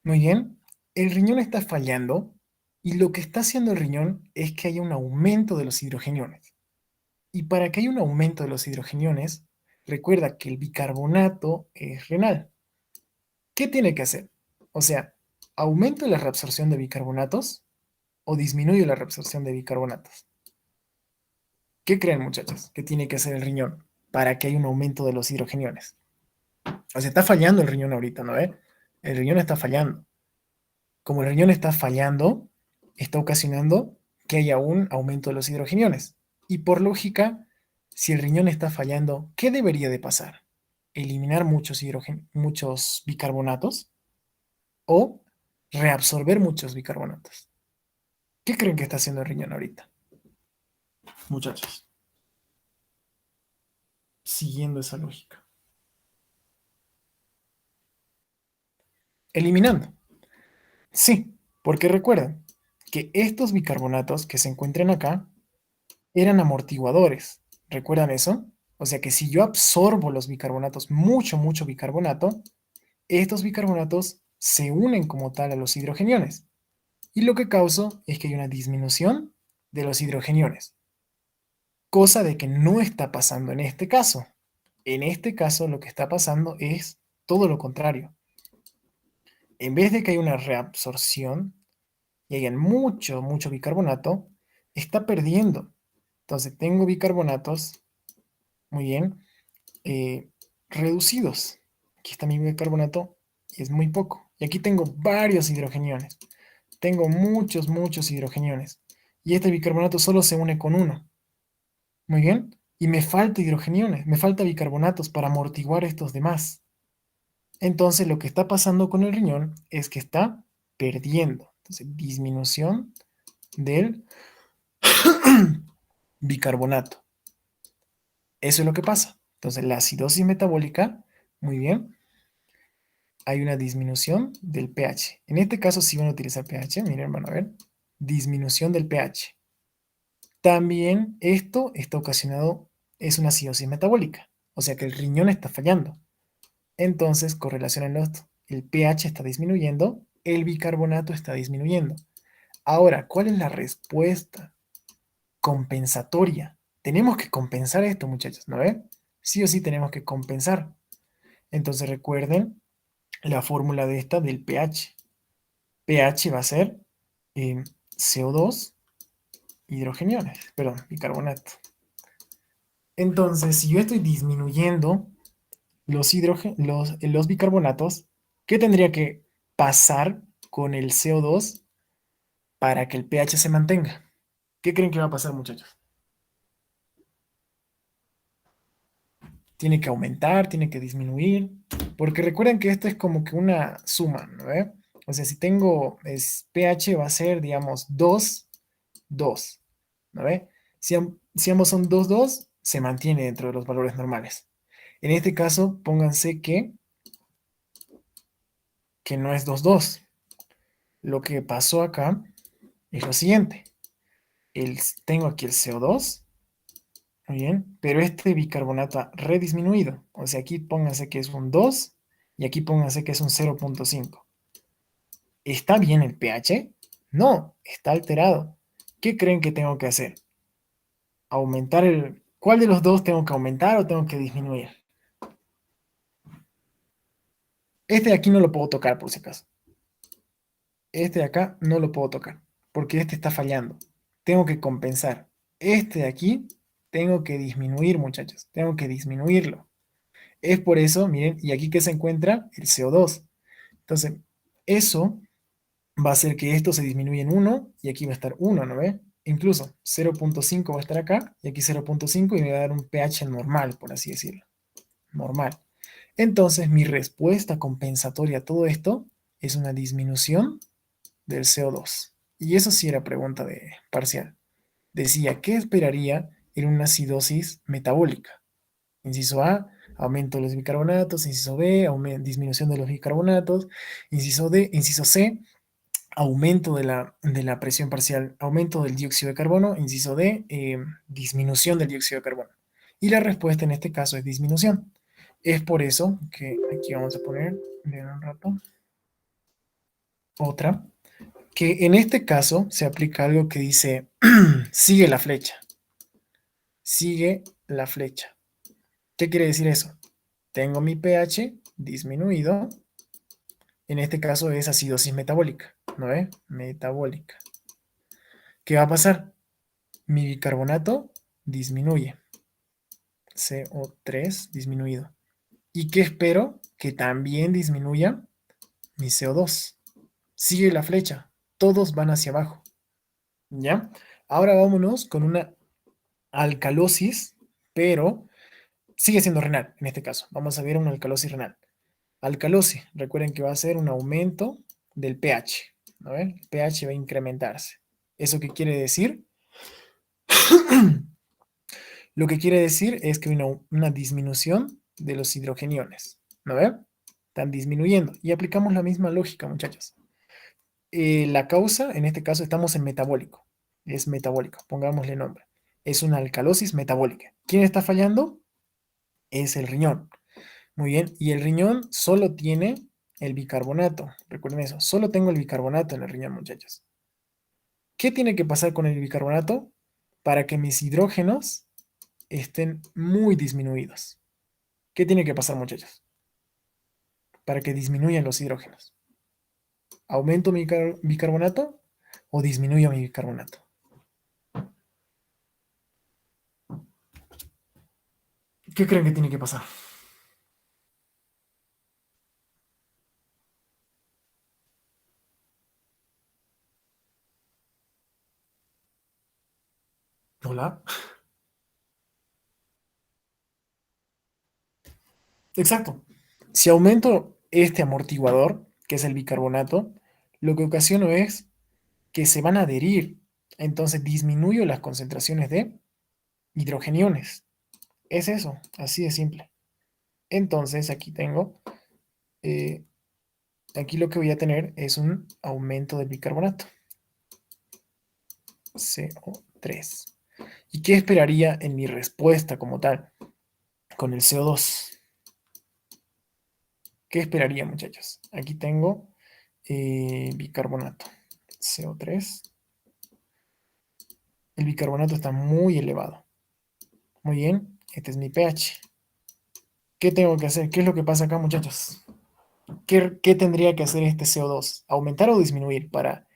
Muy bien, el riñón está fallando y lo que está haciendo el riñón es que haya un aumento de los hidrogeniones. Y para que haya un aumento de los hidrogeniones, recuerda que el bicarbonato es renal. ¿Qué tiene que hacer? O sea, ¿aumento la reabsorción de bicarbonatos o disminuye la reabsorción de bicarbonatos? ¿Qué creen, muchachos, que tiene que hacer el riñón para que haya un aumento de los hidrogeniones? O sea, está fallando el riñón ahorita, ¿no ve? El riñón está fallando. Como el riñón está fallando, está ocasionando que haya un aumento de los hidrogeniones. Y por lógica, si el riñón está fallando, ¿qué debería de pasar? ¿Eliminar muchos bicarbonatos o reabsorber muchos bicarbonatos? ¿Qué creen que está haciendo el riñón ahorita, muchachos? Siguiendo esa lógica. Eliminando. Sí, porque recuerden que estos bicarbonatos que se encuentran acá eran amortiguadores. ¿Recuerdan eso? O sea que si yo absorbo los bicarbonatos, mucho bicarbonato, estos bicarbonatos se unen como tal a los hidrogeniones. Y lo que causa es que hay una disminución de los hidrogeniones. Cosa de que no está pasando en este caso. En este caso lo que está pasando es todo lo contrario. En vez de que haya una reabsorción y haya mucho bicarbonato, está perdiendo. Entonces tengo bicarbonatos, muy bien, reducidos. Aquí está mi bicarbonato y es muy poco. Y aquí tengo varios hidrogeniones. Tengo muchos hidrogeniones. Y este bicarbonato solo se une con uno. Muy bien. Y me falta hidrogeniones, me falta bicarbonatos para amortiguar estos demás. Entonces lo que está pasando con el riñón es que está perdiendo. Entonces, disminución del bicarbonato. Eso es lo que pasa. Entonces, la acidosis metabólica, muy bien, hay una disminución del pH. En este caso sí van a utilizar pH, miren, van a ver, disminución del pH. También esto está ocasionado, es una acidosis metabólica, o sea que el riñón está fallando. Entonces, correlacionan esto. El pH está disminuyendo, el bicarbonato está disminuyendo. Ahora, ¿cuál es la respuesta compensatoria? tenemos que compensar esto, muchachos, ¿no ven? Sí o sí tenemos que compensar. Entonces recuerden la fórmula de esta del pH. pH va a ser CO2, hidrogeniones, perdón, bicarbonato. Entonces, si yo estoy disminuyendo los bicarbonatos, ¿qué tendría que pasar con el CO2 para que el pH se mantenga? ¿Qué creen que va a pasar, muchachos? Tiene que aumentar, tiene que disminuir, porque recuerden que esto es como que una suma, ¿no ve? O sea, si tengo pH va a ser, digamos, 2, 2, ¿no ve? Si ambos son 2, 2, se mantiene dentro de los valores normales. En este caso, pónganse que no es 2, 2. Lo que pasó acá es lo siguiente. Tengo aquí el CO2, muy bien, pero este bicarbonato ha redisminuido. O sea, aquí pónganse que es un 2 y aquí pónganse que es un 0,5. ¿Está bien el pH? No, está alterado. ¿Qué creen que tengo que hacer? Aumentar el... ¿Cuál de los dos tengo que aumentar o tengo que disminuir? Este de aquí no lo puedo tocar por si acaso. Este de acá no lo puedo tocar porque este está fallando. Tengo que compensar. Este de aquí tengo que disminuir, muchachos. Tengo que disminuirlo. Es por eso, miren, y aquí que se encuentra el CO2. Entonces, eso va a hacer que esto se disminuya en 1 y aquí va a estar 1, ¿no ve? Incluso 0,5 va a estar acá y aquí 0,5 y me va a dar un pH normal, por así decirlo. Normal. Entonces, mi respuesta compensatoria a todo esto es una disminución del CO2. Y eso sí era pregunta de parcial. Decía, ¿qué esperaría en una acidosis metabólica? Inciso A, aumento de los bicarbonatos. Inciso B, disminución de los bicarbonatos. Inciso C, aumento de la presión parcial, aumento del dióxido de carbono. Inciso D, disminución del dióxido de carbono. Y la respuesta en este caso es disminución. Es por eso que aquí vamos a poner, de un rato, otra, que en este caso se aplica algo que dice, sigue la flecha, sigue la flecha. ¿Qué quiere decir eso? Tengo mi pH disminuido, en este caso es acidosis metabólica, ¿no ve? Metabólica. ¿Qué va a pasar? Mi bicarbonato disminuye, CO3 disminuido. ¿Y qué espero? Que también disminuya mi CO2. Sigue la flecha, todos van hacia abajo, ¿ya? Ahora vámonos con una alcalosis, pero sigue siendo renal en este caso. Vamos a ver una alcalosis renal. Alcalosis, recuerden que va a ser un aumento del pH, ¿no ven? El pH va a incrementarse. ¿Eso qué quiere decir? Lo que quiere decir es que hay una disminución de los hidrogeniones, ¿no ven? Están disminuyendo. Y aplicamos la misma lógica, muchachos. La causa, en este caso, estamos en metabólico. Es metabólico, pongámosle nombre. Es una alcalosis metabólica. ¿Quién está fallando? Es el riñón. Muy bien, y el riñón solo tiene el bicarbonato. Recuerden eso, solo tengo el bicarbonato en el riñón, muchachos. ¿Qué tiene que pasar con el bicarbonato para que mis hidrógenos estén muy disminuidos? ¿Qué tiene que pasar, muchachos? Para que disminuyan los hidrógenos. ¿Aumento mi bicarbonato o disminuyo mi bicarbonato? ¿Qué creen que tiene que pasar? ¿Hola? Exacto. Si aumento este amortiguador, que es el bicarbonato, lo que ocasiono es que se van a adherir. Entonces disminuyo las concentraciones de hidrogeniones. Es eso, así de simple. Entonces aquí tengo, eh, aquí lo que voy a tener es un aumento del bicarbonato, CO3. ¿Y qué esperaría en mi respuesta como tal con el CO2? ¿Qué esperaría, muchachos? Aquí tengo bicarbonato, CO3. El bicarbonato está muy elevado. Muy bien, este es mi pH. ¿Qué tengo que hacer? ¿Qué es lo que pasa acá, muchachos? ¿Qué tendría que hacer este CO2? ¿Aumentar o disminuir para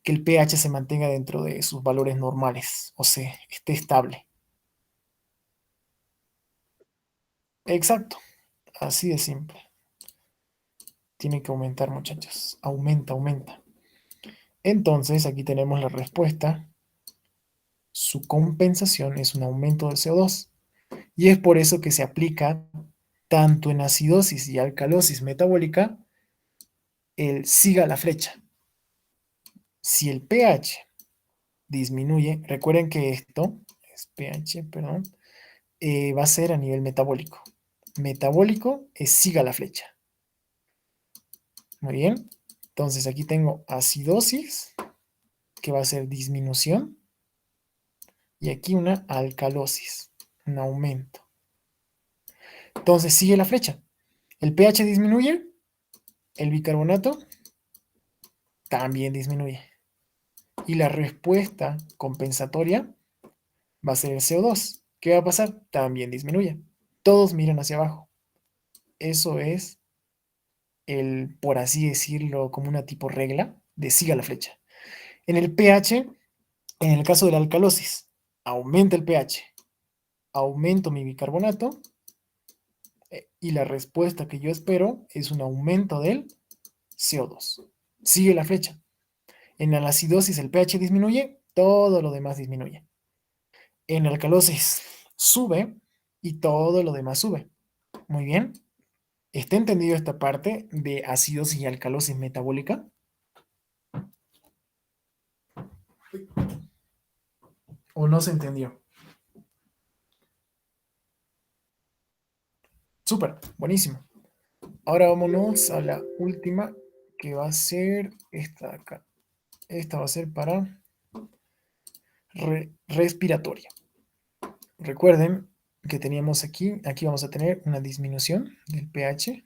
que el pH se mantenga dentro de sus valores normales? O sea, esté estable. Exacto, así de simple. Tiene que aumentar, muchachos. Aumenta, aumenta. Entonces, aquí tenemos la respuesta. Su compensación es un aumento del CO2. Y es por eso que se aplica tanto en acidosis y alcalosis metabólica el siga la flecha. Si el pH disminuye, recuerden que esto es pH, perdón, va a ser a nivel metabólico. Metabólico es siga la flecha. Muy bien. Entonces aquí tengo acidosis, que va a ser disminución, y aquí una alcalosis, un aumento. Entonces sigue la flecha. El pH disminuye, el bicarbonato también disminuye. Y la respuesta compensatoria va a ser el CO2. ¿Qué va a pasar? También disminuye. Todos miran hacia abajo. Eso es el, por así decirlo, como una tipo regla de siga la flecha. En el pH, en el caso de la alcalosis, aumenta el pH, aumento mi bicarbonato y la respuesta que yo espero es un aumento del CO2. Sigue la flecha. En la acidosis el pH disminuye, todo lo demás disminuye. En alcalosis sube y todo lo demás sube. Muy bien. ¿Está entendido esta parte de acidosis y alcalosis metabólica? ¿O no se entendió? Súper, buenísimo. Ahora vámonos a la última, que va a ser esta de acá. Esta va a ser para respiratoria. Recuerden que teníamos aquí vamos a tener una disminución del pH,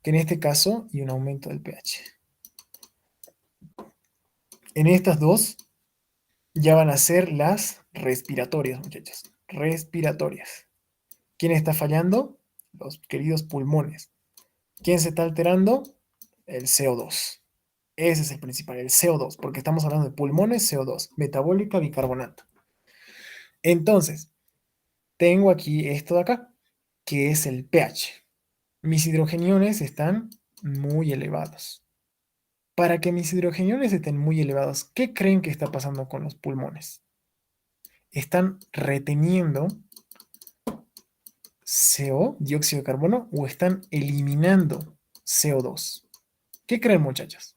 que en este caso, y un aumento del pH. En estas dos ya van a ser las respiratorias, muchachos. Respiratorias. ¿Quién está fallando? Los queridos pulmones. ¿Quién se está alterando? El CO2. Ese es el principal, el CO2, porque estamos hablando de pulmones, CO2, metabólica, bicarbonato. Entonces, tengo aquí esto de acá, que es el pH. Mis hidrogeniones están muy elevados. Para que mis hidrogeniones estén muy elevados, ¿qué creen que está pasando con los pulmones? ¿Están reteniendo CO, dióxido de carbono, o están eliminando CO2? ¿Qué creen, muchachos?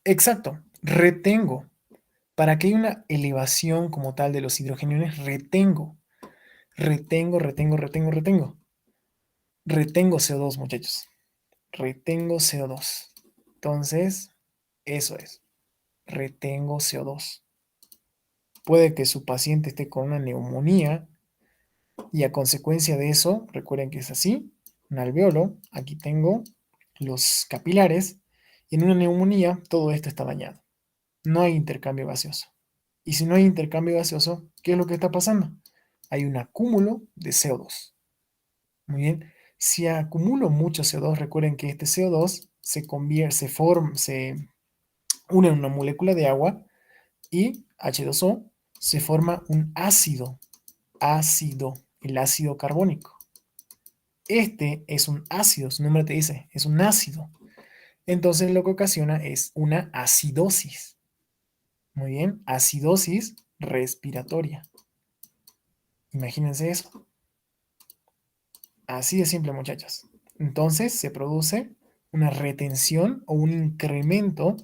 Exacto, retengo. Para que haya una elevación como tal de los hidrogeniones, retengo. Retengo CO2, muchachos. Retengo CO2. Entonces, eso es. Retengo CO2. Puede que su paciente esté con una neumonía y a consecuencia de eso, recuerden que es así, un alveolo, aquí tengo los capilares, y en una neumonía todo esto está dañado. No hay intercambio gaseoso. Y si no hay intercambio gaseoso, ¿qué es lo que está pasando? Hay un acúmulo de CO2. Muy bien. Si acumulo mucho CO2, recuerden que este CO2 se convierte, se une en una molécula de agua y H2O se forma un ácido, el ácido carbónico. Este es un ácido, su nombre te dice, es un ácido. Entonces lo que ocasiona es una acidosis. Muy bien, acidosis respiratoria. Imagínense eso. Así de simple, muchachos. Entonces se produce una retención o un incremento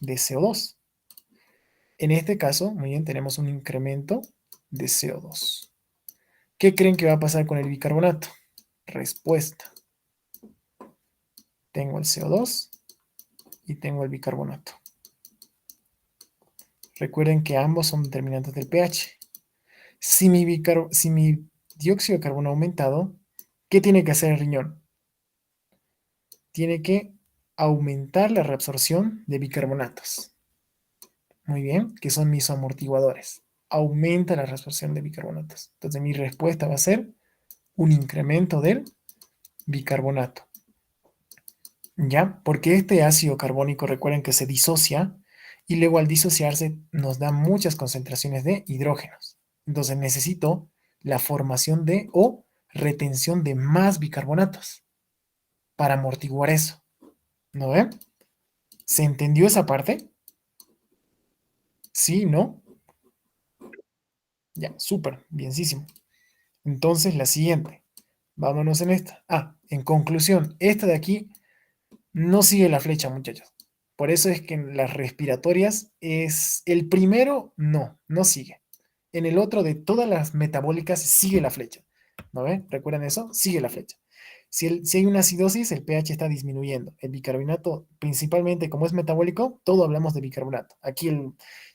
de CO2. En este caso, muy bien, tenemos un incremento de CO2. ¿Qué creen que va a pasar con el bicarbonato? Respuesta. Tengo el CO2 y tengo el bicarbonato. Recuerden que ambos son determinantes del pH. Si mi dióxido de carbono ha aumentado, ¿qué tiene que hacer el riñón? Tiene que aumentar la reabsorción de bicarbonatos. muy bien, que son mis amortiguadores. Aumenta la reabsorción de bicarbonatos. Entonces mi respuesta va a ser un incremento del bicarbonato. ¿Ya? Porque este ácido carbónico, recuerden que se disocia y luego al disociarse nos da muchas concentraciones de hidrógenos. Entonces necesito la formación de o retención de más bicarbonatos para amortiguar eso. ¿No ven? ¿Se entendió esa parte? Sí, ¿no? Ya, súper, bienísimo. Entonces la siguiente. Vámonos en esta. Ah, en conclusión, esta de aquí no sigue la flecha, muchachos. Por eso es que en las respiratorias es el primero, no sigue. En el otro de todas las metabólicas sigue la flecha. ¿No ven? ¿Recuerdan eso? Sigue la flecha. Si hay una acidosis, el pH está disminuyendo. El bicarbonato, principalmente como es metabólico, todo hablamos de bicarbonato. Aquí,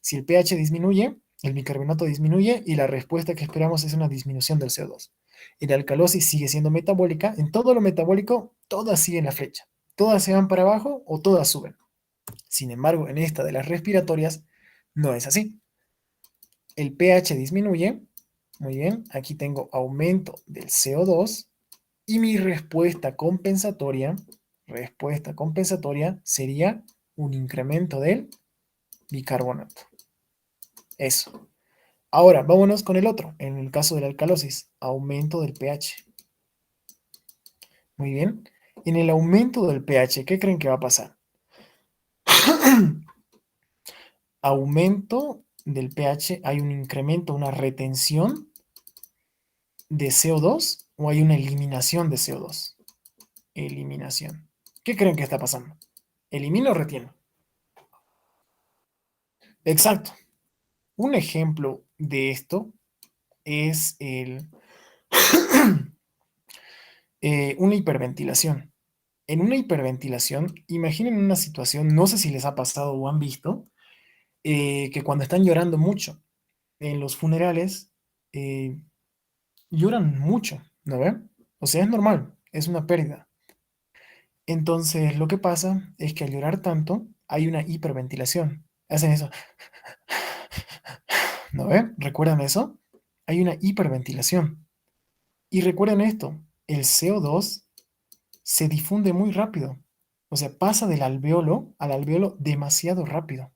si el pH disminuye, el bicarbonato disminuye y la respuesta que esperamos es una disminución del CO2. Y la alcalosis sigue siendo metabólica. En todo lo metabólico, todas siguen la flecha. Todas se van para abajo o todas suben. Sin embargo, en esta de las respiratorias, no es así. El pH disminuye. Muy bien, aquí tengo aumento del CO2 y mi respuesta compensatoria sería un incremento del bicarbonato. Eso. Ahora, vámonos con el otro. En el caso de la alcalosis, aumento del pH. Muy bien. En el aumento del pH, ¿qué creen que va a pasar? Aumento del pH, hay un incremento, una retención de CO2 o hay una eliminación de CO2. Eliminación. ¿Qué creen que está pasando? ¿Elimino o retiene? Exacto. Un ejemplo de esto es una hiperventilación. En una hiperventilación, imaginen una situación, no sé si les ha pasado o han visto, que cuando están llorando mucho en los funerales, eh, lloran mucho, ¿no ven? O sea, es normal, es una pérdida. Entonces, lo que pasa es que al llorar tanto, hay una hiperventilación. Hacen eso, ¿no ven? ¿Recuerdan eso? Hay una hiperventilación. Y recuerden esto, el CO2 se difunde muy rápido. O sea, pasa del alveolo al alveolo demasiado rápido.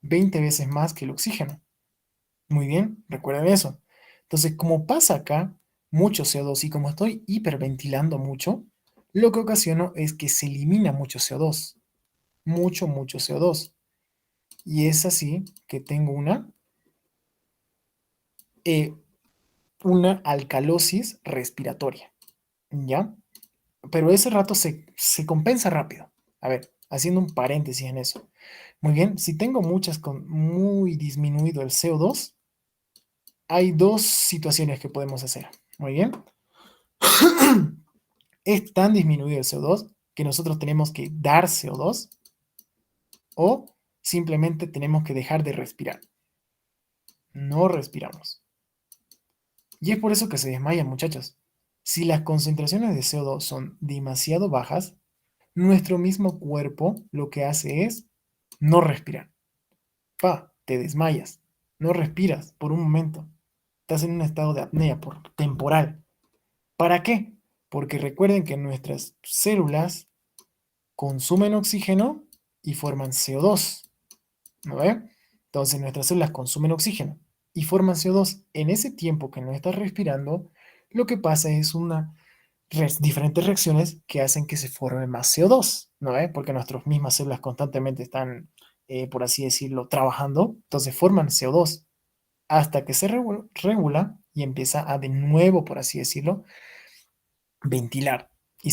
20 veces más que el oxígeno. Muy bien, recuerden eso. Entonces, como pasa acá mucho CO2 y como estoy hiperventilando mucho, lo que ocasiono es que se elimina mucho CO2. Mucho CO2. Y es así que tengo eh, una alcalosis respiratoria. ¿Ya? Pero ese rato se compensa rápido. A ver, haciendo un paréntesis en eso. Muy bien, si tengo muchas con muy disminuido el CO2, hay dos situaciones que podemos hacer. Muy bien. Es tan disminuido el CO2 que nosotros tenemos que dar CO2 o simplemente tenemos que dejar de respirar. No respiramos. Y es por eso que se desmayan, muchachos. Si las concentraciones de CO2 son demasiado bajas, nuestro mismo cuerpo lo que hace es no respirar. Te desmayas. No respiras por un momento. Estás en un estado de apnea temporal. ¿Para qué? Porque recuerden que nuestras células consumen oxígeno y forman CO2. ¿No ve? Entonces nuestras células consumen oxígeno y forman CO2. En ese tiempo que no estás respirando, lo que pasa es diferentes reacciones que hacen que se forme más CO2, ¿no ve? Porque nuestras mismas células constantemente están, por así decirlo, trabajando, entonces forman CO2 hasta que se regula y empieza a de nuevo, por así decirlo, ventilar y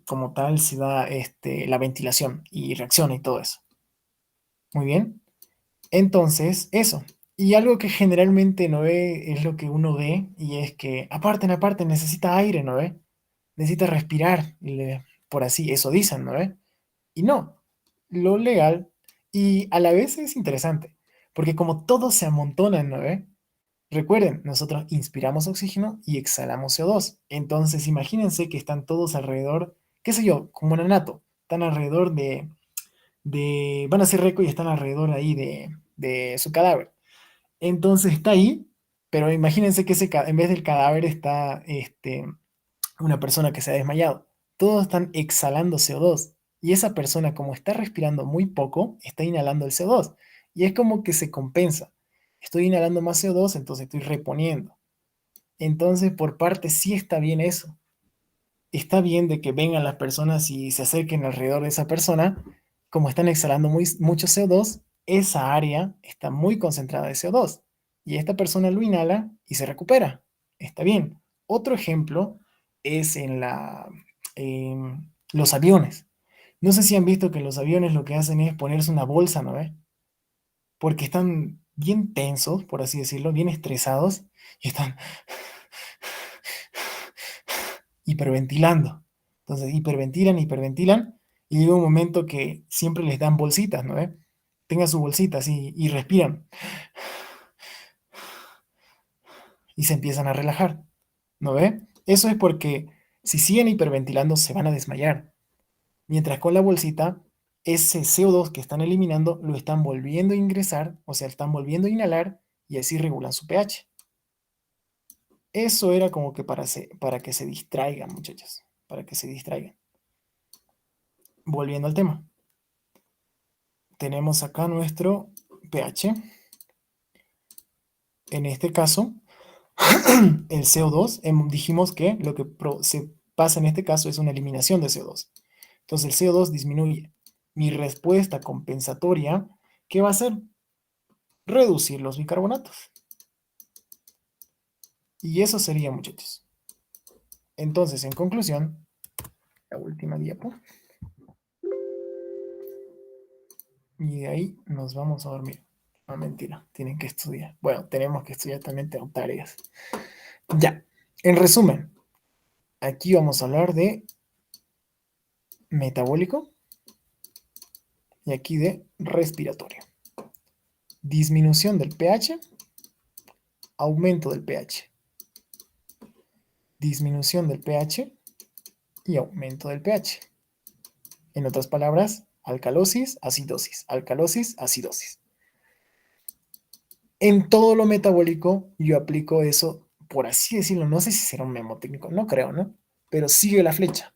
como tal se da la ventilación y reacciona y todo eso. Muy bien. Entonces, eso. Y algo que generalmente no ve es lo que uno ve y es que aparte necesita aire, ¿no ve? Necesita respirar, por así, eso dicen, ¿no ve? Y no, lo legal y a la vez es interesante, porque como todos se amontonan, ¿no ve? Recuerden, nosotros inspiramos oxígeno y exhalamos CO2. Entonces, imagínense que están todos alrededor, qué sé yo, como un anato, están alrededor van a hacer récord y están alrededor ahí de su cadáver. Entonces está ahí, pero imagínense que en vez del cadáver está una persona que se ha desmayado. Todos están exhalando CO2 y esa persona, como está respirando muy poco, está inhalando el CO2 y es como que se compensa. Estoy inhalando más CO2, entonces estoy reponiendo. Entonces, por parte sí está bien eso. Está bien de que vengan las personas y se acerquen alrededor de esa persona. Como están exhalando mucho CO2, esa área está muy concentrada de CO2 y esta persona lo inhala y se recupera. Está bien. Otro ejemplo es en los aviones. No sé si han visto que los aviones lo que hacen es ponerse una bolsa, ¿no ve? Porque están bien tensos, por así decirlo, bien estresados y están hiperventilando. Entonces, hiperventilan, hiperventilan, y llega un momento que siempre les dan bolsitas, ¿no? Tengan su bolsita así y respiran y se empiezan a relajar, ¿no ve? Eso es porque si siguen hiperventilando se van a desmayar, mientras con la bolsita ese CO2 que están eliminando lo están volviendo a ingresar, o sea, están volviendo a inhalar y así regulan su pH. Eso era como que para que se distraigan, muchachos, para que se distraigan. Volviendo al tema. Tenemos acá nuestro pH. En este caso, el CO2, dijimos que lo que se pasa en este caso es una eliminación de CO2. Entonces el CO2 disminuye. Mi respuesta compensatoria, ¿qué va a hacer? Reducir los bicarbonatos. Y eso sería, muchachos. Entonces, en conclusión, la última diapo. Y de ahí nos vamos a dormir. No, mentira, tienen que estudiar. Bueno, tenemos que estudiar también, tengo tareas. Ya, en resumen, aquí vamos a hablar de metabólico y aquí de respiratorio. Disminución del pH, aumento del pH. Disminución del pH y aumento del pH. En otras palabras, alcalosis, acidosis, alcalosis, acidosis. En todo lo metabólico yo aplico eso, por así decirlo, no sé si será un mnemotécnico, no creo, ¿no? Pero sigue la flecha.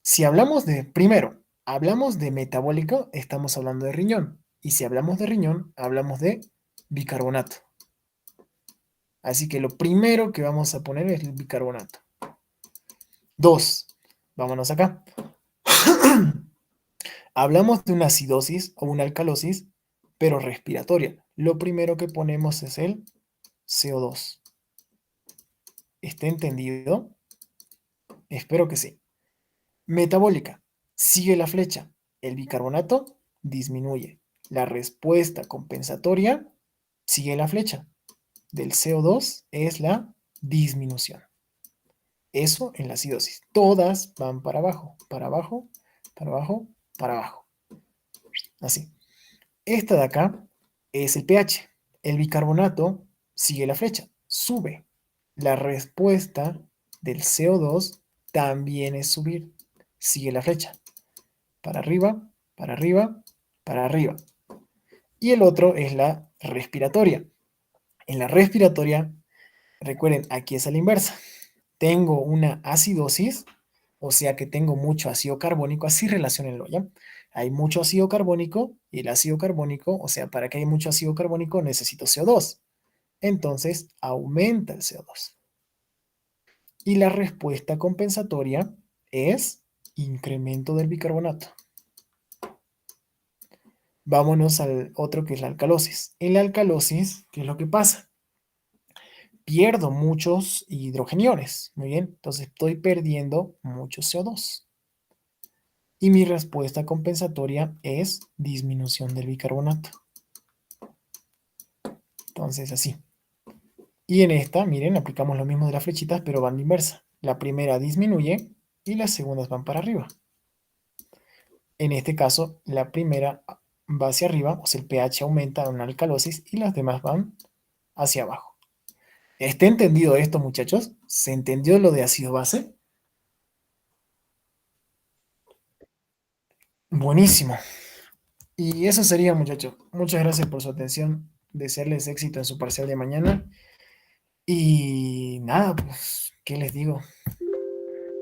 Si hablamos de, primero, hablamos de metabólico, estamos hablando de riñón. Y si hablamos de riñón, hablamos de bicarbonato. Así que lo primero que vamos a poner es el bicarbonato. 2. Vámonos acá. Hablamos de una acidosis o una alcalosis, pero respiratoria. Lo primero que ponemos es el CO2. ¿Está entendido? Espero que sí. Metabólica. Sigue la flecha. El bicarbonato disminuye. La respuesta compensatoria sigue la flecha. Del CO2 es la disminución. Eso en la acidosis. Todas van para abajo, para abajo, para abajo, para abajo. Así. Esta de acá es el pH. El bicarbonato sigue la flecha, sube. La respuesta del CO2 también es subir. Sigue la flecha. Para arriba, para arriba, para arriba. Y el otro es la respiratoria. En la respiratoria, recuerden, aquí es a la inversa. Tengo una acidosis, o sea que tengo mucho ácido carbónico, así relacionenlo, ¿ya? Hay mucho ácido carbónico y el ácido carbónico, o sea, para que haya mucho ácido carbónico necesito CO2. Entonces, aumenta el CO2. Y la respuesta compensatoria es incremento del bicarbonato. Vámonos al otro que es la alcalosis. En la alcalosis, ¿qué es lo que pasa? Pierdo muchos hidrogeniones, muy bien, entonces estoy perdiendo mucho CO2. Y mi respuesta compensatoria es disminución del bicarbonato. Entonces, así. Y en esta, miren, aplicamos lo mismo de las flechitas, pero van de inversa. La primera disminuye y las segundas van para arriba. En este caso, la primera va hacia arriba, o sea, el pH aumenta en una alcalosis y las demás van hacia abajo. ¿Está entendido esto, muchachos? ¿Se entendió lo de ácido base? Buenísimo. Y eso sería, muchachos. Muchas gracias por su atención. Desearles éxito en su parcial de mañana. Y nada, pues, ¿qué les digo?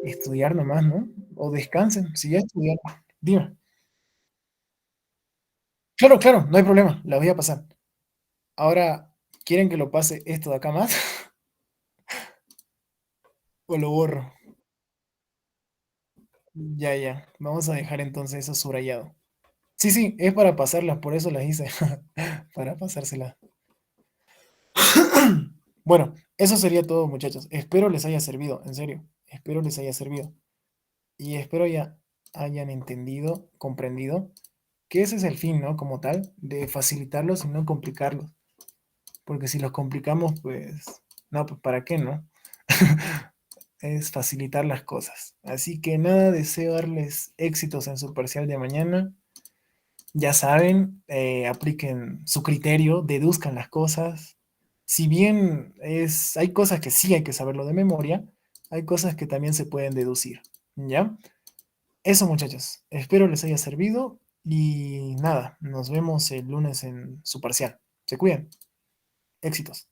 Estudiar nomás, ¿no? O descansen. Si ya estudiaron, dime. Claro, claro, no hay problema. La voy a pasar. Ahora, ¿quieren que lo pase esto de acá más? ¿O lo borro? Ya, ya. Vamos a dejar entonces eso subrayado. Sí, sí, es para pasarlas, por eso las hice. Para pasárselas. Bueno, eso sería todo, muchachos. Espero les haya servido, en serio. Espero les haya servido. Y espero ya hayan entendido, comprendido, que ese es el fin, ¿no? Como tal, de facilitarlos y no complicarlos. Porque si los complicamos, pues, no, pues ¿para qué, no? Es facilitar las cosas. Así que nada, deseo darles éxitos en su parcial de mañana. Ya saben, apliquen su criterio, deduzcan las cosas. Si bien hay cosas que sí hay que saberlo de memoria, hay cosas que también se pueden deducir. ¿Ya? Eso, muchachos. Espero les haya servido y nada, nos vemos el lunes en su parcial. Se cuidan. Éxitos.